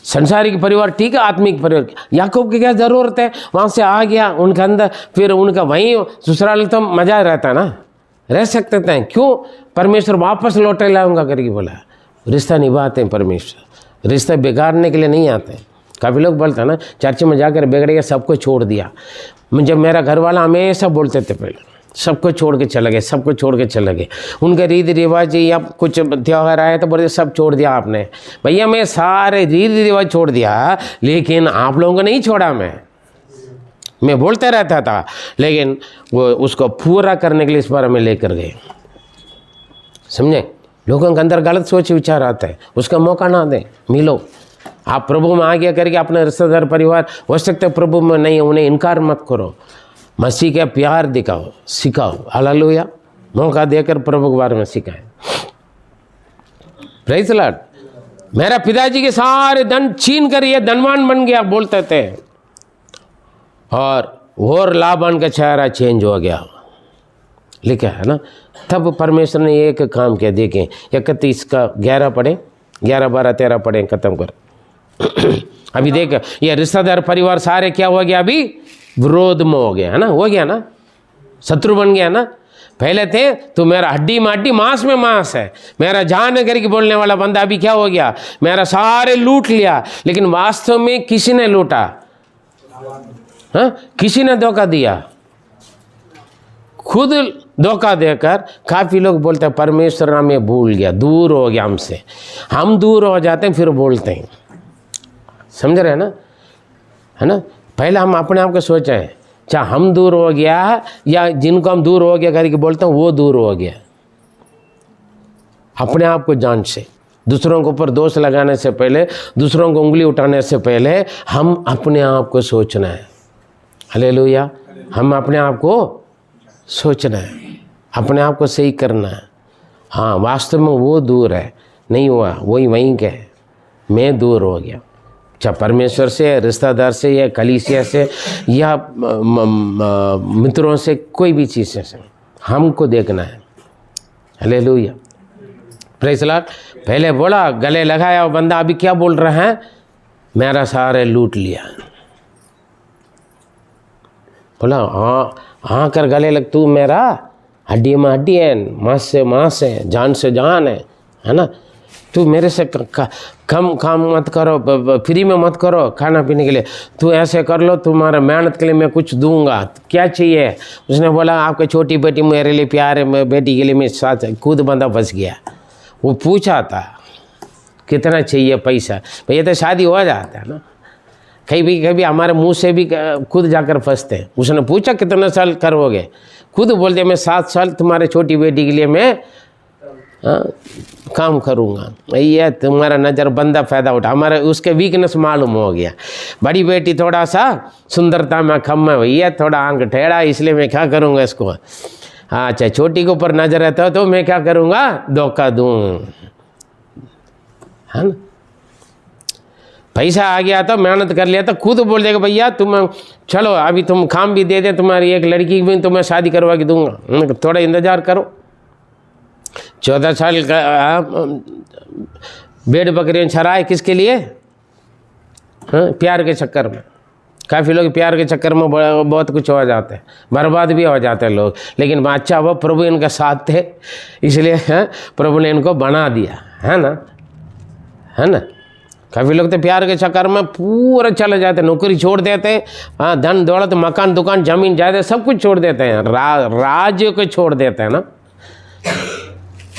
संसारिक परिवार ठीक है, आत्मिक परिवार। याकूब की क्या ज़रूरत है, वहाँ से आ गया उनके अंदर, फिर उनका वहीं ससुराल तो मज़ा रहता है ना, रह सकते थे। क्यों, परमेश्वर वापस लौटे लाऊंगा करके बोला। रिश्ता निभाते हैं परमेश्वर, रिश्ता बिगाड़ने के लिए नहीं आते। काफ़ी लोग बोलते हैं ना, चर्च में जाकर बिगड़ गया, सबको छोड़ दिया। मुझे मेरा घर वाला हमेशा बोलते थे पहले, सबको छोड़ के चले गए, सबको छोड़ के चले गए। उनके रीति रिवाज या कुछ त्यौहार आए तो बोलते सब छोड़ दिया आपने। भैया मैं सारे रीति रिवाज छोड़ दिया, लेकिन आप लोगों को नहीं छोड़ा। मैं बोलते रहता था, लेकिन वो उसको पूरा करने के लिए इस बार हमें लेकर गए। समझे, लोगों के अंदर गलत सोच विचार आता है, उसका मौका ना दें। मिलो, आप प्रभु में आगे करके अपने रिश्तेदार परिवार हो सकते प्रभु में नहीं है, उन्हें इनकार मत करो। मसीह का प्यार दिखाओ, सिखाओ। हालेलुया, मौका देकर प्रभु के बारे में सिखाएं। Praise the Lord. मेरा पिताजी के सारे धन छीन कर ये धनवान बन गया बोलते थे, और लाबान का चेहरा चेंज हो गया, लिखा है ना। तब परमेश्वर ने एक काम किया, देखें 31 का 11 पढ़ें, 11, 12, 13 पढ़ें, खत्म कर। अभी देख, ये रिश्तेदार परिवार सारे क्या हो गया, अभी विरोध में हो गया, है ना, हो गया ना, शत्रु बन गया ना। पहले थे तो मेरा हड्डी में हड्डी, मांस में मांस है, मेरा जान करके बोलने वाला बंदा, अभी क्या हो गया, मेरा सारे लूट लिया। लेकिन वास्तव में किसी ने लूटा, हाँ, किसी ने धोखा दिया, खुद धोखा देकर। काफ़ी लोग बोलते हैं परमेश्वर हमें भूल गया, दूर हो गया हमसे। हम दूर हो जाते हैं फिर बोलते हैं, समझ रहे हैं ना, है ना। पहले हम अपने आप को सोचें, चाहे हम दूर हो गया या जिनको हम दूर हो गया करके बोलते हैं वो दूर हो गया। अपने आप को जांच से, दूसरों के ऊपर दोष लगाने से पहले, दूसरों को उंगली उठाने से पहले हम अपने आप को सोचना है। हालेलुया, हम अपने आप को सोचना है, अपने आप को सही करना है। हाँ, वास्तव में वो दूर है, नहीं हुआ, वही वहीं के है, मैं दूर हो गया। चाहे परमेश्वर से, रिश्तेदार से, या कलीसिया से, या मित्रों से, कोई भी चीज़ से हमको देखना है। Hallelujah, praise the Lord. पहले बोला, गले लगाया, बंदा अभी क्या बोल रहा है, मेरा सारे लूट लिया। बोला हाँ कर गले लग, तू मेरा हड्डी में हड्डी है, मांस से मांस है, जान से जान है ना। तू मेरे से कम काम मत करो, फ्री में मत करो खाना पीने के लिए, तू ऐसे कर लो, तुम्हारा मेहनत के लिए मैं कुछ दूंगा, क्या चाहिए। उसने बोला आपकी छोटी बेटी मेरे लिए प्यार है, मैं बेटी के लिए मैं साथ, खुद बंदा फंस गया। वो पूछा था कितना चाहिए पैसा, भैया तो शादी हो जाता है ना। कभी हमारे मुंह से भी खुद जाकर फंसते हैं। उसने पूछा कितना साल करोगे, खुद बोलते मैं 7 साल तुम्हारे छोटी बेटी के लिए मैं काम करूँगा। ये तुम्हारा नज़र बंदा फ़ायदा उठा, हमारा उसके वीकनेस मालूम हो गया। बड़ी बेटी थोड़ा सा सुंदरता में कम है, भैया थोड़ा आंख टेढ़ा, इसलिए मैं क्या करूँगा इसको। अच्छा, छोटी के ऊपर नज़र रहता तो मैं क्या करूँगा, धोखा दूँ, है ना। पैसा आ गया तो मेहनत कर लिया तो खुद बोल देगा भैया तुम चलो अभी तुम काम भी दे दे, तुम्हारी एक लड़की भी तुम्हें शादी करवा के दूंगा, थोड़ा इंतज़ार करो। 14 साल का भेड़ बकरियाँ चराए किसके लिए, हाँ, प्यार के चक्कर में। काफ़ी लोग प्यार के चक्कर में बहुत कुछ हो जाते हैं, बर्बाद भी हो जाते हैं लोग। लेकिन अच्छा वो प्रभु इनका साथ थे, इसलिए प्रभु ने इनको बना दिया, है ना, है ना। काफ़ी लोग तो प्यार के चक्कर में पूरा चले जाते हैं, नौकरी छोड़ देते हैं, हाँ, धन दौलत मकान दुकान जमीन जायदाद सब कुछ छोड़ देते हैं, राज्य को छोड़ देते हैं ना।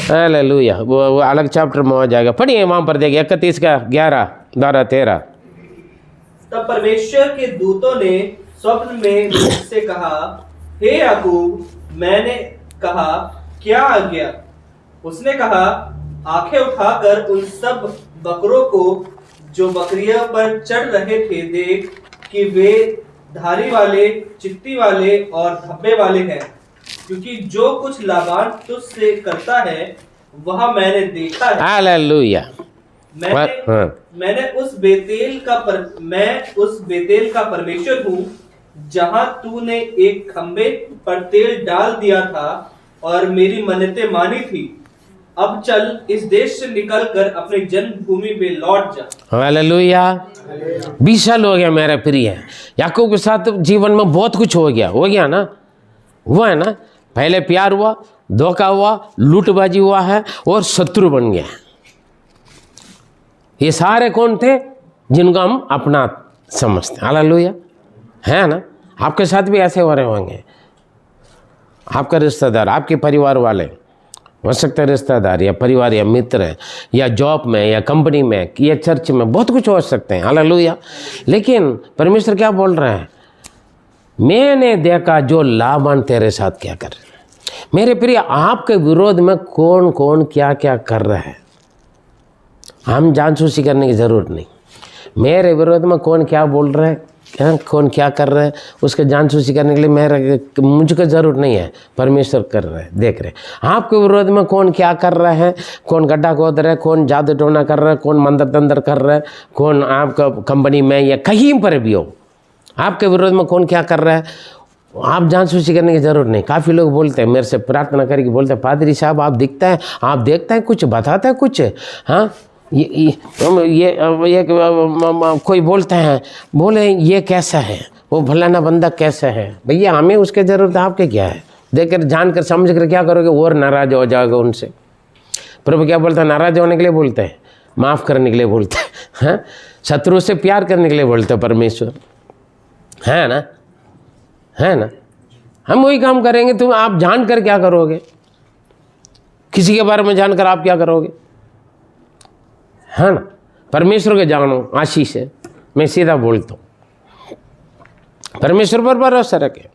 हालेलुया। वो अलग चैप्टर में हो जाएगा, पढ़िए वहाँ पर देखिए 31 का 11 12 13। तब परमेश्वर के दूतों ने स्वप्न में मुझसे कहा, हे याकूब। मैंने कहा, क्या आज्ञा? उसने कहा, आंखें उठाकर उन सब बकरों को जो बकरियों पर चढ़ रहे थे देख कि वे धारी वाले, चित्ती वाले और धब्बे वाले हैं, क्योंकि जो कुछ लाबान तुझसे करता है वह मैंने देखा है। हालेलुया। मैं उस बेतेल का परमेश्वर हूँ जहाँ तूने एक खंबे पर तेल डाल दिया था और मेरी मन्नतें मानी थी। अब चल इस देश से निकलकर अपनी जन्मभूमि में लौट जा। हालेलुया। 20 साल हो गया मेरा प्रिय, याकूब के साथ जीवन में बहुत कुछ हो गया ना, हुआ है ना। पहले प्यार हुआ, धोखा हुआ, लूटबाजी हुआ है और शत्रु बन गया। ये सारे कौन थे, जिनको हम अपना समझते हैं। हालेलुया, है ना। आपके साथ भी ऐसे हो रहे होंगे, आपका रिश्तेदार, आपके परिवार वाले, हो सकता है रिश्तेदार या परिवार या मित्र या जॉब में या कंपनी में या चर्च में, बहुत कुछ हो सकते हैं। हालेलुया। लेकिन परमेश्वर क्या बोल रहे हैं, मैंने देखा जो लाबान तेरे साथ क्या कर रहे हैं। मेरे प्रिय, आपके विरोध में कौन कौन क्या क्या कर रहा है, हम जासूसी करने की ज़रूरत नहीं। मेरे विरोध में कौन क्या बोल रहा है, कौन क्या कर रहा है, उसके जासूसी करने के लिए मुझको ज़रूरत नहीं है। परमेश्वर कर रहे हैं, देख रहे हैं। आपके विरोध में कौन क्या कर रहा है, कौन गड्ढा खोद रहा है, कौन जादू टोना कर रहा है, कौन मंदिर तंत्र कर रहा है, कौन आपका कंपनी में या कहीं पर भी हो, आपके विरोध में कौन क्या कर रहा है, आप जासूसी करने की ज़रूरत नहीं। काफ़ी लोग बोलते हैं, मेरे से प्रार्थना करके बोलते हैं, पादरी साहब आप दिखता है, आप देखता है कुछ, बताता है कुछ, हाँ ये कोई बोलते हैं, बोले ये कैसा है, वो फलाना बंदा कैसा है। भैया हमें उसके ज़रूरत, आपके क्या है, देखकर जानकर समझ कर क्या करोगे, और नाराज़ हो जाओगे उनसे। प्रभु क्या बोलता है, नाराज़ होने के लिए बोलते हैं, माफ़ करने के लिए बोलते हैं, हाँ, शत्रु से प्यार करने के लिए बोलते हैं परमेश्वर, है ना, है ना। हम वही काम करेंगे, तुम आप जानकर क्या करोगे, किसी के बारे में जानकर आप क्या करोगे, है ना। परमेश्वर के जानो, आशीष है, मैं सीधा बोलता हूँ, परमेश्वर पर भरोसा रखे।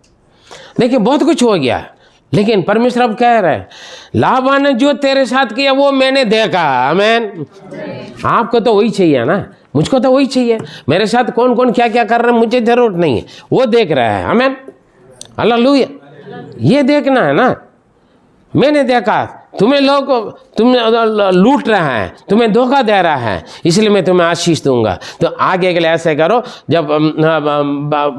देखिए बहुत कुछ हो गया, लेकिन परमेश्वर अब कह रहे हैं, लाबान ने जो तेरे साथ किया वो मैंने देखा। आमीन। आपको तो वही चाहिए ना, मुझको तो वही चाहिए। मेरे साथ कौन कौन क्या क्या कर रहे हैं मुझे जरूरत नहीं है, वो देख रहा है। आमीन, हालेलुया। ये देखना है ना, मैंने देखा तुम्हें लोग तुम लूट रहा है, तुम्हें धोखा दे रहा है, इसलिए मैं तुम्हें आशीष दूंगा। तो आगे के लिए ऐसे करो, जब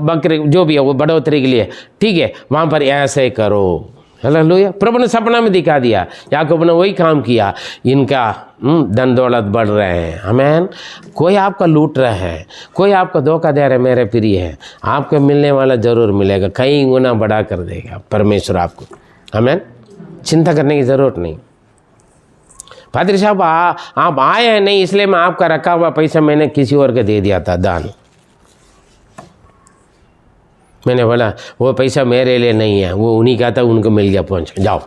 बकरी जो भी है वो बढ़ोतरी के लिए, ठीक है, वहाँ पर ऐसे करो। हालेलुया। प्रभु ने सपना में दिखा दिया, याकूब ने वही काम किया, इनका धन दौलत बढ़ रहे हैं। आमीन। कोई आपका लूट रहा है, कोई आपका धोखा दे रहा है, मेरे प्रिय है, आपको मिलने वाला ज़रूर मिलेगा, कई गुना बढ़ा कर देगा परमेश्वर आपको। आमीन। चिंता करने की ज़रूरत नहीं। पादरी साहब आप आए हैं नहीं, इसलिए मैं आपका रखा हुआ पैसा मैंने किसी और को दे दिया था दान। मैंने बोला वो पैसा मेरे लिए नहीं है, वो उन्हीं का था, उनको मिल गया, पहुँच जाओ।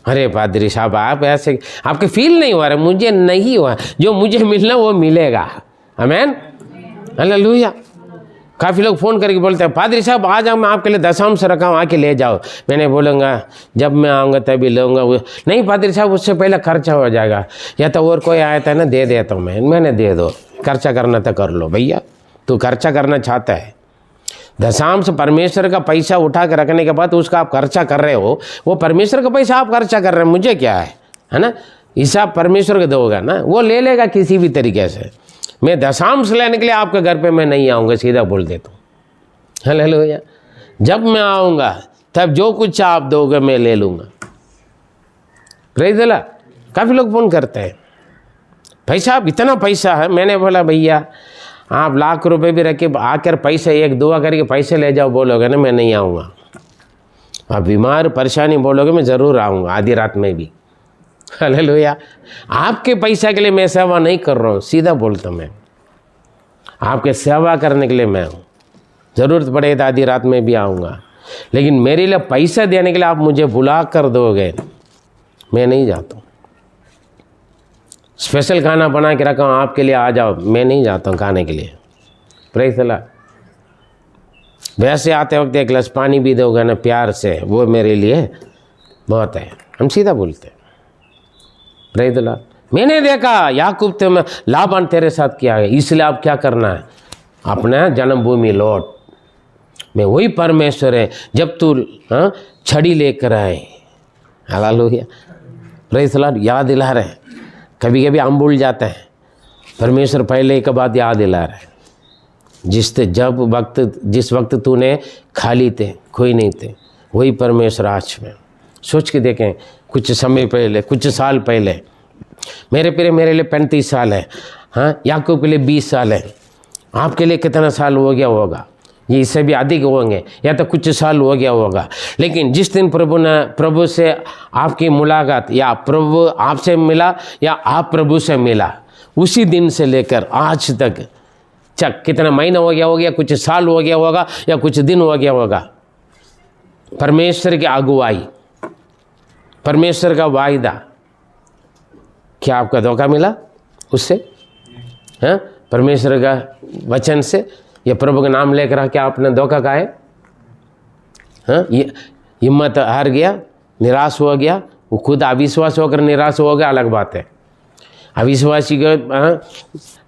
अरे पादरी साहब आप ऐसे, आपके फील नहीं हो रहा, मुझे नहीं हुआ, जो मुझे मिलना वो मिलेगा। आमीन, हालेलुया। काफ़ी लोग फ़ोन करके बोलते हैं पादरी साहब आ जाओ, मैं आपके लिए दशांश रखा हूँ, आके ले जाओ। मैंने बोलूँगा जब मैं आऊँगा तभी लूँगा। वो नहीं पादरी साहब उससे पहले खर्चा हो जाएगा, या तो और कोई आया था ना दे देता हूँ मैंने दे दो, खर्चा करना तो कर लो। भैया तू खर्चा करना चाहता है, दशांश परमेश्वर का पैसा उठा के रखने के बाद उसका आप खर्चा कर रहे हो, वो परमेश्वर का पैसा आप खर्चा कर रहे हैं, मुझे क्या है ना। हिसाब परमेश्वर को दोगा ना, वो ले लेगा किसी भी तरीके से। मैं दशांश लेने के लिए आपके घर पे मैं नहीं आऊँगा, सीधा बोल देता हूँ। हालेलुया। जब मैं आऊँगा तब जो कुछ आप दोगे मैं ले लूँगा। Praise the Lord. काफ़ी लोग फ़ोन करते हैं भाई साहब इतना पैसा है। मैंने बोला भैया आप लाख रुपए भी रख के आकर पैसे एक दुआ करके पैसे ले जाओ बोलोगे ना, मैं नहीं आऊँगा। आप बीमार परेशानी बोलोगे मैं ज़रूर आऊँगा, आधी रात में भी। हालेलुया। आपके पैसा के लिए मैं सेवा नहीं कर रहा हूँ, सीधा बोलता हूँ मैं आपके सेवा करने के लिए मैं हूँ। ज़रूरत पड़े तो आधी रात में भी आऊँगा, लेकिन मेरे लिए पैसा देने के लिए आप मुझे बुला कर दोगे, मैं नहीं जाता हूँ। स्पेशल खाना बना के रखा हूँ आपके लिए आ जाओ, मैं नहीं जाता हूँ खाने के लिए। Praise the Lord. वैसे आते वक्त एक गिलास पानी भी दोगे ना प्यार से, वो मेरे लिए बहुत है। हम सीधा बोलते हैं। Praise the Lord. मैंने देखा याकूब तो मैं लाबान तेरे साथ किया है, इसलिए आप क्या करना है, अपना जन्मभूमि लौट। मैं वही परमेश्वर है जब तू छड़ी लेकर आए। हालेलुया। Praise the Lord. याद दिला रहे हैं, कभी कभी हम भूल जाते हैं, परमेश्वर पहले के बाद याद दिला रहे हैं। जिस वक्त तूने खाली थे, कोई नहीं थे, वही परमेश्वर आज में। सोच के देखें, कुछ समय पहले, कुछ साल पहले, मेरे लिए 35 साल है, हाँ, याकूब के लिए 20 साल है, आपके लिए कितना साल हो गया होगा, ये इससे भी अधिक होंगे, या तो कुछ साल हो गया होगा। लेकिन जिस दिन प्रभु से आपकी मुलाकात, या प्रभु आपसे मिला या आप प्रभु से मिला, उसी दिन से लेकर आज तक कितना महीना हो गया, कुछ साल हो गया होगा या कुछ दिन हो गया होगा, परमेश्वर की अगुवाई, परमेश्वर का वायदा, क्या आपका धोखा मिला उससे? हाँ, परमेश्वर का वचन से या प्रभु का नाम लेकर क्या आपने धोखा खाए? हाँ, ये हिम्मत हार गया, निराश हो गया, वो खुद अविश्वास होकर निराश हो गया, अलग बात है। अविश्वासी को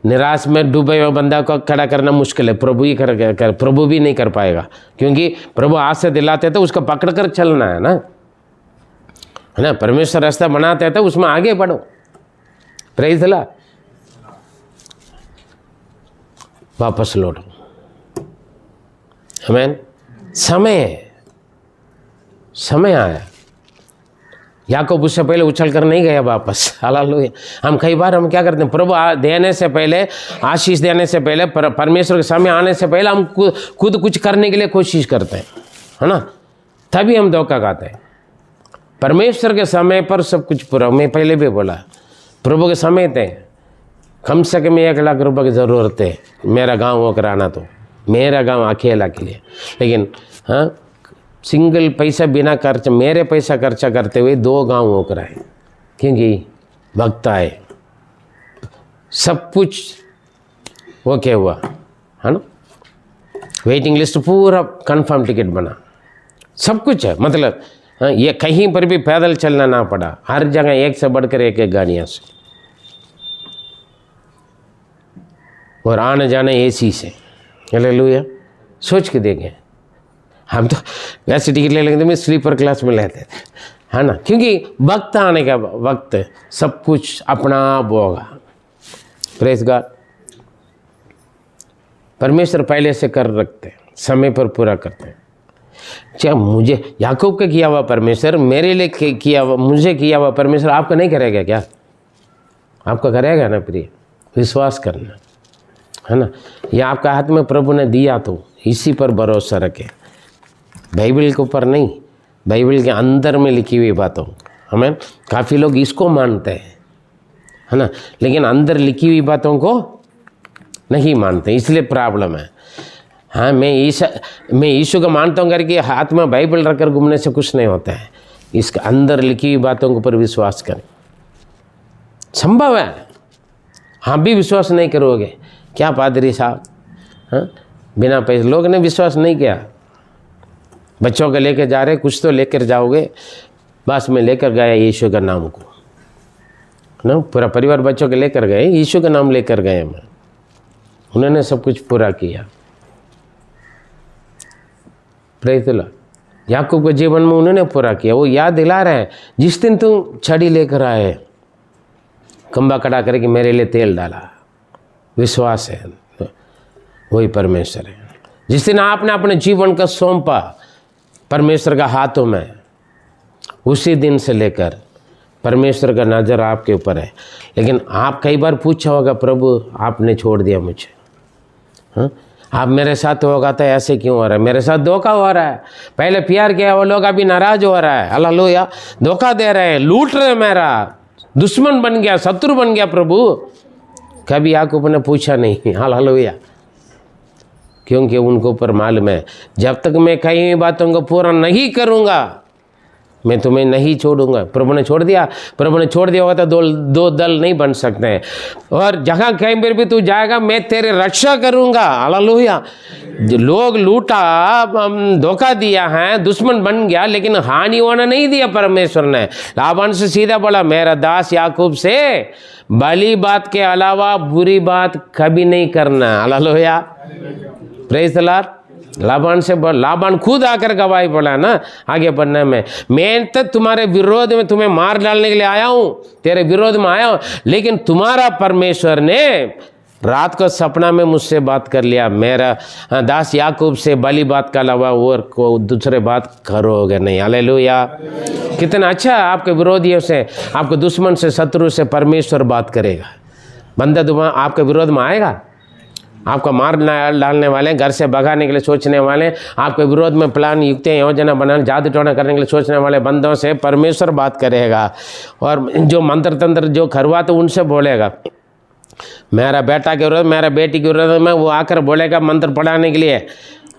निराश में डूबे हुए बंदा को खड़ा करना मुश्किल है, प्रभु ही प्रभु भी नहीं कर पाएगा, क्योंकि प्रभु हाथ से दिलाते तो उसको पकड़ कर चलना है ना। परमेश्वर रास्ता बनाते तो उसमें आगे बढ़ो। Praise the Lord. वापस लौटो। आमीन। समय आया। याकूब उससे पहले उछल कर नहीं गया वापस। हालेलुया। हम कई बार क्या करते हैं, प्रभु देने से पहले, आशीष देने से पहले, परमेश्वर के समय आने से पहले हम खुद कुछ करने के लिए कोशिश करते हैं, है ना, तभी हम धोखा खाते हैं। परमेश्वर के समय पर सब कुछ पूरा। मैं पहले भी बोला, प्रभु के समय थे, कम से कम 1 लाख रुपए की ज़रूरत है मेरा गांव वो कराना, तो मेरा गांव अकेला के लिए। लेकिन हाँ, सिंगल पैसा बिना खर्च, मेरे पैसा खर्चा करते हुए 2 गांव वो कराए, क्योंकि वक्त आए, सब कुछ ओके हुआ, है ना। वेटिंग लिस्ट पूरा कंफर्म टिकट बना, सब कुछ है। मतलब हाँ, ये कहीं पर भी पैदल चलना ना पड़ा, हर जगह एक से बढ़कर एक गाड़ियाँ से, और आने जाने एसी से। हालेलुया। सोच के देखें, हम तो वैसे टिकट ले लेंगे तो मैं स्लीपर क्लास में लेते थे, है ना, क्योंकि वक्त आने का वक्त सब कुछ अपना आप होगा। Praise God. परमेश्वर पहले से कर रखते हैं, समय पर पूरा करते हैं। क्या मुझे याकूब का किया हुआ परमेश्वर, मेरे लिए किया हुआ, मुझे किया हुआ परमेश्वर आपका नहीं करेगा क्या? आपका करेगा ना प्रिय। विश्वास करना, है ना। ये आपका हाथ में प्रभु ने दिया, तो इसी पर भरोसा रखें, बाइबल के ऊपर नहीं, बाइबल के अंदर में लिखी हुई बातों। हमें काफ़ी लोग इसको मानते हैं, है ना, लेकिन अंदर लिखी हुई बातों को नहीं मानते, इसलिए प्रॉब्लम है। हाँ, मैं यीशु को मानता हूँ करके हाथ में बाइबल रखकर घूमने से कुछ नहीं होता है। इसके अंदर लिखी हुई बातों के ऊपर विश्वास करें। संभव है, हाँ भी विश्वास नहीं करोगे क्या पादरी साहब? हाँ, बिना पैसे लोग ने विश्वास नहीं किया। बच्चों को लेकर जा रहे, कुछ तो लेकर जाओगे। बस मैं लेकर गया यीशु का नाम को ना, पूरा परिवार बच्चों के लेकर गए, यीशु का नाम लेकर गए मैं। उन्होंने सब कुछ पूरा किया। Praise the Lord. याकूब के जीवन में उन्होंने पूरा किया। वो याद दिला रहे हैं, जिस दिन तुम छड़ी लेकर आए, खंबा खड़ा करके मेरे लिए तेल डाला, विश्वास है वही परमेश्वर है। जिस दिन आपने अपने जीवन का सौंपा परमेश्वर का हाथों में, उसी दिन से लेकर परमेश्वर का नज़र आपके ऊपर है। लेकिन आप कई बार पूछा होगा, प्रभु आपने छोड़ दिया मुझे, हाँ, आप मेरे साथ होगा तो ऐसे क्यों हो रहा है? मेरे साथ धोखा हो रहा है। पहले प्यार किया वो लोग, अभी नाराज हो रहा है। हालेलुया। धोखा दे रहे हैं, लूट रहे हैं, मेरा दुश्मन बन गया, शत्रु बन गया प्रभु। कभी याकूब ने पूछा नहीं। हालेलुया। क्योंकि उनको ऊपर मालूम है, जब तक मैं कई हुई बातों को पूरा नहीं करूँगा मैं तुम्हें नहीं छोड़ूंगा। प्रभु ने छोड़ दिया, प्रभु ने छोड़ दिया होगा तो दो दल नहीं बन सकते हैं। और जहाँ कहीं पर भी तू जाएगा मैं तेरी रक्षा करूँगा। हालेलुया। जो लोग लूटा, धोखा दिया है, दुश्मन बन गया, लेकिन हानि होना नहीं दिया परमेश्वर ने। लाबान से सीधा बोला, मेरा दास याकूब से भली बात के अलावा बुरी बात कभी नहीं करना। Hallelujah. Praise the Lord. Laban से लाबान खुद आकर गवाही बोला ना आगे बढ़ने में, मैं तो तुम्हारे विरोध में तुम्हें मार डालने के लिए आया हूँ, तेरे विरोध में आया हूँ, लेकिन तुम्हारा परमेश्वर ने रात को सपना में मुझसे बात कर लिया, मेरा दास याकूब से भली बात का अलावा और को दूसरे बात करोगे नहीं। हालेलुया। कितना अच्छा, आपके विरोधियों से, आपके दुश्मन से, शत्रु से परमेश्वर बात करेगा। बंदा आपके विरोध में आएगा, आपको मार डालने वाले, घर से भगाने के लिए सोचने वाले, आपके विरोध में प्लान, युक्तियाँ, योजना बनाने, जादू टोना करने के लिए सोचने वाले बंदों से परमेश्वर बात करेगा। और जो मंत्र तंत्र जो खरवा तो उनसे बोलेगा। मेरा बेटा के विरोध, मेरा बेटी के विरोध में वो आकर बोलेगा मंत्र पढ़ाने के लिए,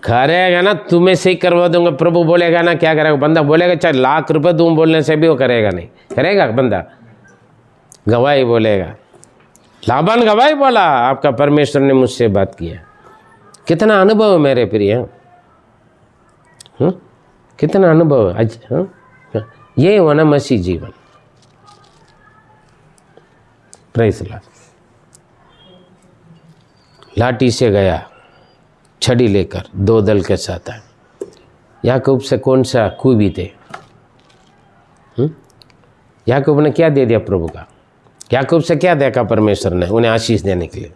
करेगा ना तुम्हें सही करवा दूंगा। प्रभु बोलेगा ना, क्या करेगा? बंदा बोलेगा चाहे लाख रुपये दूँ बोलने से भी वो करेगा नहीं, करेगा बंदा? गवाही बोलेगा। लाबान गवाही बोला, आपका परमेश्वर ने मुझसे बात किया। कितना अनुभव है मेरे प्रिय, कितना अनुभव है। ये हो ना मसीह जीवन। Praise the Lord. लाठी से गया, छड़ी लेकर, दो दल के साथ आए। याकूब से कौन सा खूबी थे? याकूब ने क्या दे दिया प्रभु का? याकूब से क्या देखा परमेश्वर ने उन्हें आशीष देने के लिए?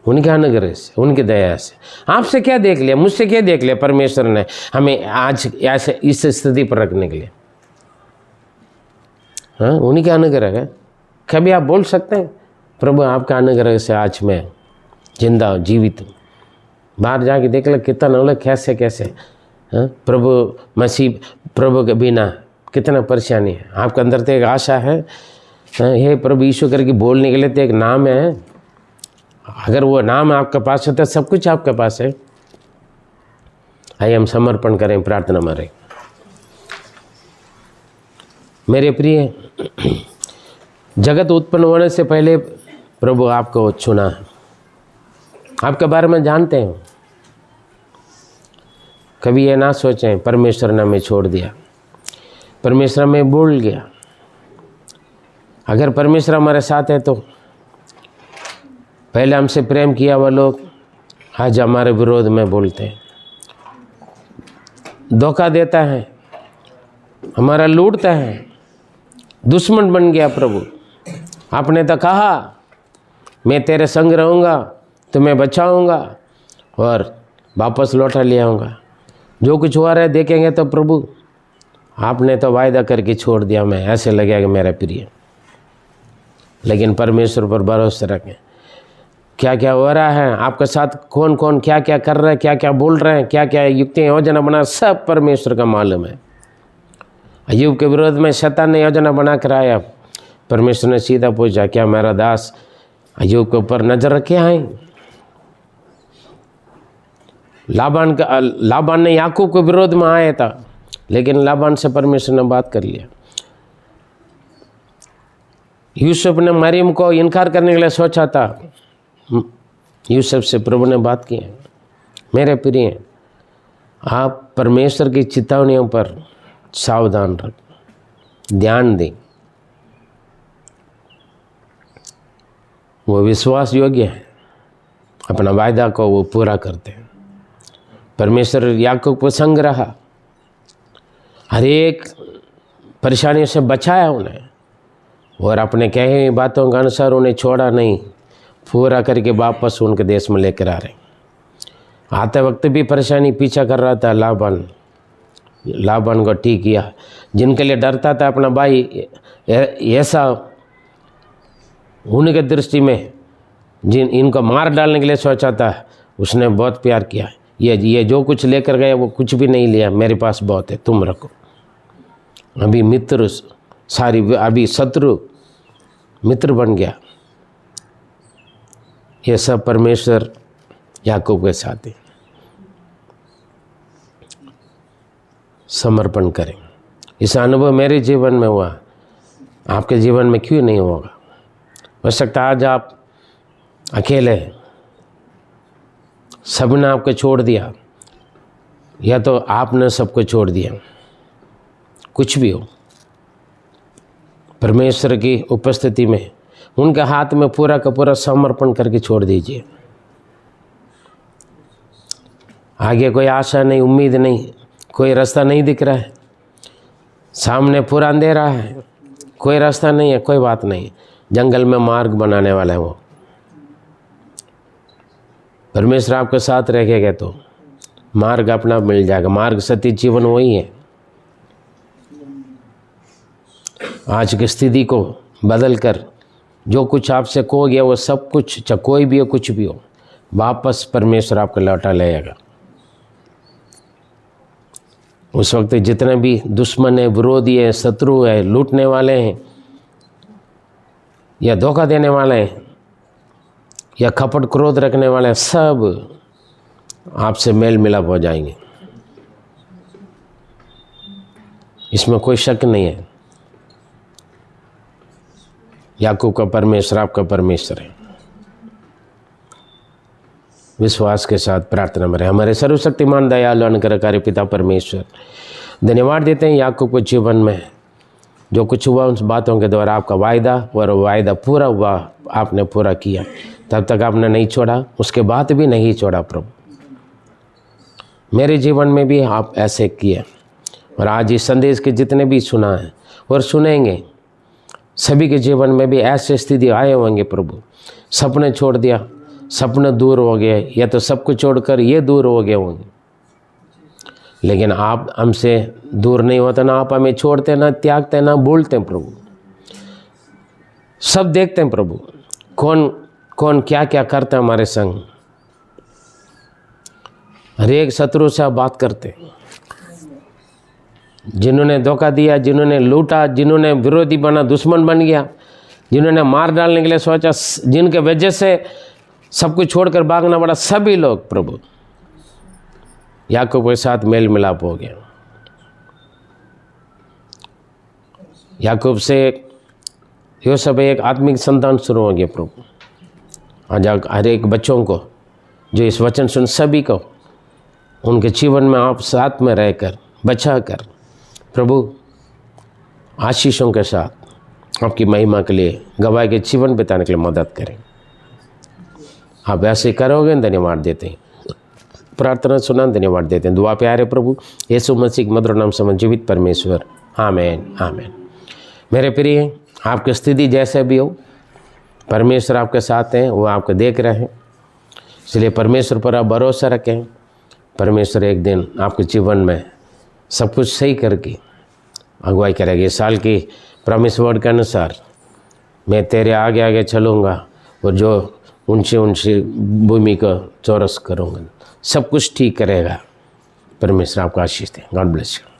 उनके अनुग्रह से, उनकी दया से। आपसे क्या देख लिया, मुझसे क्या देख लिया परमेश्वर ने हमें आज ऐसे इस स्थिति पर रखने के लिए? हाँ, उन्हीं के अनुग्रह है। कभी आप बोल सकते हैं, प्रभु आपका अनुग्रह से आज मैं जिंदा हूँ, जीवित हूँ। बाहर जाके देख ले कितना लोग कैसे कैसे, हाँ, प्रभु मसीह, प्रभु के बिना कितना परेशानी है। आपके अंदर तो एक आशा है, हे प्रभु यीशु करके बोलने के लिए तो एक नाम है। अगर वो नाम आपके पास होता है, सब कुछ आपके पास है। आइए हम समर्पण करें, प्रार्थना में रहें। मेरे प्रिय, जगत उत्पन्न होने से पहले प्रभु आपको चुना है, आपके बारे में जानते हैं। कभी ये ना सोचें परमेश्वर ने हमें छोड़ दिया, परमेश्वर हमें भूल गया। अगर परमेश्वर हमारे साथ है तो पहले हमसे प्रेम किया वो लोग आज हमारे विरोध में बोलते हैं, धोखा देता है, हमारा लूटता है, दुश्मन बन गया। प्रभु आपने तो कहा मैं तेरे संग रहूँगा, तुम्हें बचाऊँगा और वापस लौटा ले आऊँगा। जो कुछ हुआ रहा देखेंगे तो प्रभु आपने तो वायदा करके छोड़ दिया। मैं ऐसे लगेगा मेरा प्रिय, लेकिन परमेश्वर पर भरोसा रखें। क्या क्या हो रहा है आपके साथ, कौन कौन क्या क्या कर रहे हैं, क्या क्या बोल रहे हैं, क्या क्या युक्तियाँ योजना बना, सब परमेश्वर का मालूम है। अय्यूब के विरोध में शैतान ने योजना बना कर आया, परमेश्वर ने सीधा पूछा क्या मेरा दास अय्यूब के ऊपर नजर रखे आए? लाबान ने याकूब के विरोध में आया था, लेकिन लाबान से परमेश्वर ने बात कर लिया। यूसुफ ने मरियम को इनकार करने के लिए सोचा था, यूसुफ से प्रभु ने बात की है। मेरे प्रिय, आप परमेश्वर की चेतावनियों पर सावधान रख, ध्यान दें। वो विश्वास योग्य है, अपना वायदा को वो पूरा करते हैं। परमेश्वर याकूब को संग रहा, हर एक परेशानियों से बचाया उन्हें, और अपने कहे हुई बातों के अनुसार उन्हें छोड़ा नहीं, पूरा करके वापस उनके देश में लेकर आ रहे। आते वक्त भी परेशानी पीछा कर रहा था लाबान को ठीक किया। जिनके लिए डरता था अपना भाई ऐसा, उनके दृष्टि में इनको मार डालने के लिए सोचा था, उसने बहुत प्यार किया। ये जो कुछ लेकर गया वो कुछ भी नहीं लिया, मेरे पास बहुत है, तुम रखो। अभी मित्र अभी शत्रु मित्र बन गया। ये सब परमेश्वर याकूब के साथ है। समर्पण करें। इस अनुभव मेरे जीवन में हुआ, आपके जीवन में क्यों नहीं होगा? हो सकता है आज आप अकेले हैं, सबने आपको छोड़ दिया, या तो आपने सबको छोड़ दिया। कुछ भी हो, परमेश्वर की उपस्थिति में उनके हाथ में पूरा का पूरा समर्पण करके छोड़ दीजिए। आगे कोई आशा नहीं, उम्मीद नहीं, कोई रास्ता नहीं दिख रहा है, सामने पूरा अंधेरा है, कोई रास्ता नहीं है, कोई बात नहीं। जंगल में मार्ग बनाने वाला है वो। परमेश्वर आपके साथ रहेगा तो मार्ग अपना मिल जाएगा। मार्ग सत्य जीवन वही है। आज की स्थिति को बदल कर जो कुछ आपसे खो गया वो सब कुछ, चाहे कोई भी हो, कुछ भी हो, वापस परमेश्वर आपको लौटा लाएगा। उस वक्त जितने भी दुश्मन है, विरोधी है, शत्रु है, लूटने वाले हैं या धोखा देने वाले हैं या खपट क्रोध रखने वाले हैं, सब आपसे मेल मिलाप हो जाएंगे। इसमें कोई शक नहीं है। याकूब का परमेश्वर आपका परमेश्वर है। विश्वास के साथ प्रार्थना में रहे। हमारे सर्वशक्तिमान दयालु अनुग्रहकारी पिता परमेश्वर, धन्यवाद देते हैं याकूब के जीवन में जो कुछ हुआ उन बातों के द्वारा आपका वायदा, और वायदा पूरा हुआ, आपने पूरा किया। तब तक आपने नहीं छोड़ा, उसके बाद भी नहीं छोड़ा प्रभु। मेरे जीवन में भी आप ऐसे किए, और आज इस संदेश के जितने भी सुना है और सुनेंगे, सभी के जीवन में भी ऐसे स्थिति आए होंगे प्रभु। सपने छोड़ दिया, सपने दूर हो गए, या तो सब कुछ छोड़कर ये दूर हो गए होंगे, लेकिन आप हमसे दूर नहीं होते ना, आप हमें छोड़ते ना, त्यागते ना, भूलते प्रभु। सब देखते हैं प्रभु, कौन कौन क्या क्या करता है हमारे संग। हर एक शत्रु से आप बात करते हैं, जिन्होंने धोखा दिया, जिन्होंने लूटा, जिन्होंने विरोधी बना, दुश्मन बन गया, जिन्होंने मार डालने के लिए सोचा, जिनके वजह से सब कुछ छोड़कर भागना पड़ा, सभी लोग प्रभु याकूब के साथ मेल मिलाप हो गया। याकूब से ये सब एक आत्मिक संतान शुरू हो गया प्रभु। आज हर एक बच्चों को जो इस वचन सुन, सभी को उनके जीवन में आप साथ में रहकर, बचा कर प्रभु आशीषों के साथ आपकी महिमा के लिए गवाह के जीवन बिताने के लिए मदद करें। आप ऐसे करोगे, धन्यवाद देते हैं। प्रार्थना सुना, धन्यवाद देते हैं। दुआ प्यारे प्रभु यीशु मसीह के मधुर नाम से जीवित परमेश्वर, आमीन आमीन। मेरे प्रिय, आपकी स्थिति जैसे भी हो, परमेश्वर आपके साथ हैं, वो आपको देख रहे हैं, इसलिए परमेश्वर पर आप भरोसा रखें। परमेश्वर एक दिन आपके जीवन में सब कुछ सही करके अगुवाई करेगी। इस साल की प्रॉमिस वर्ड के अनुसार मैं तेरे आगे आगे चलूँगा और जो ऊंची ऊंची भूमि को चौरस करूँगा, सब कुछ ठीक करेगा। परमेश्वर आपको आशीष दे। God bless you.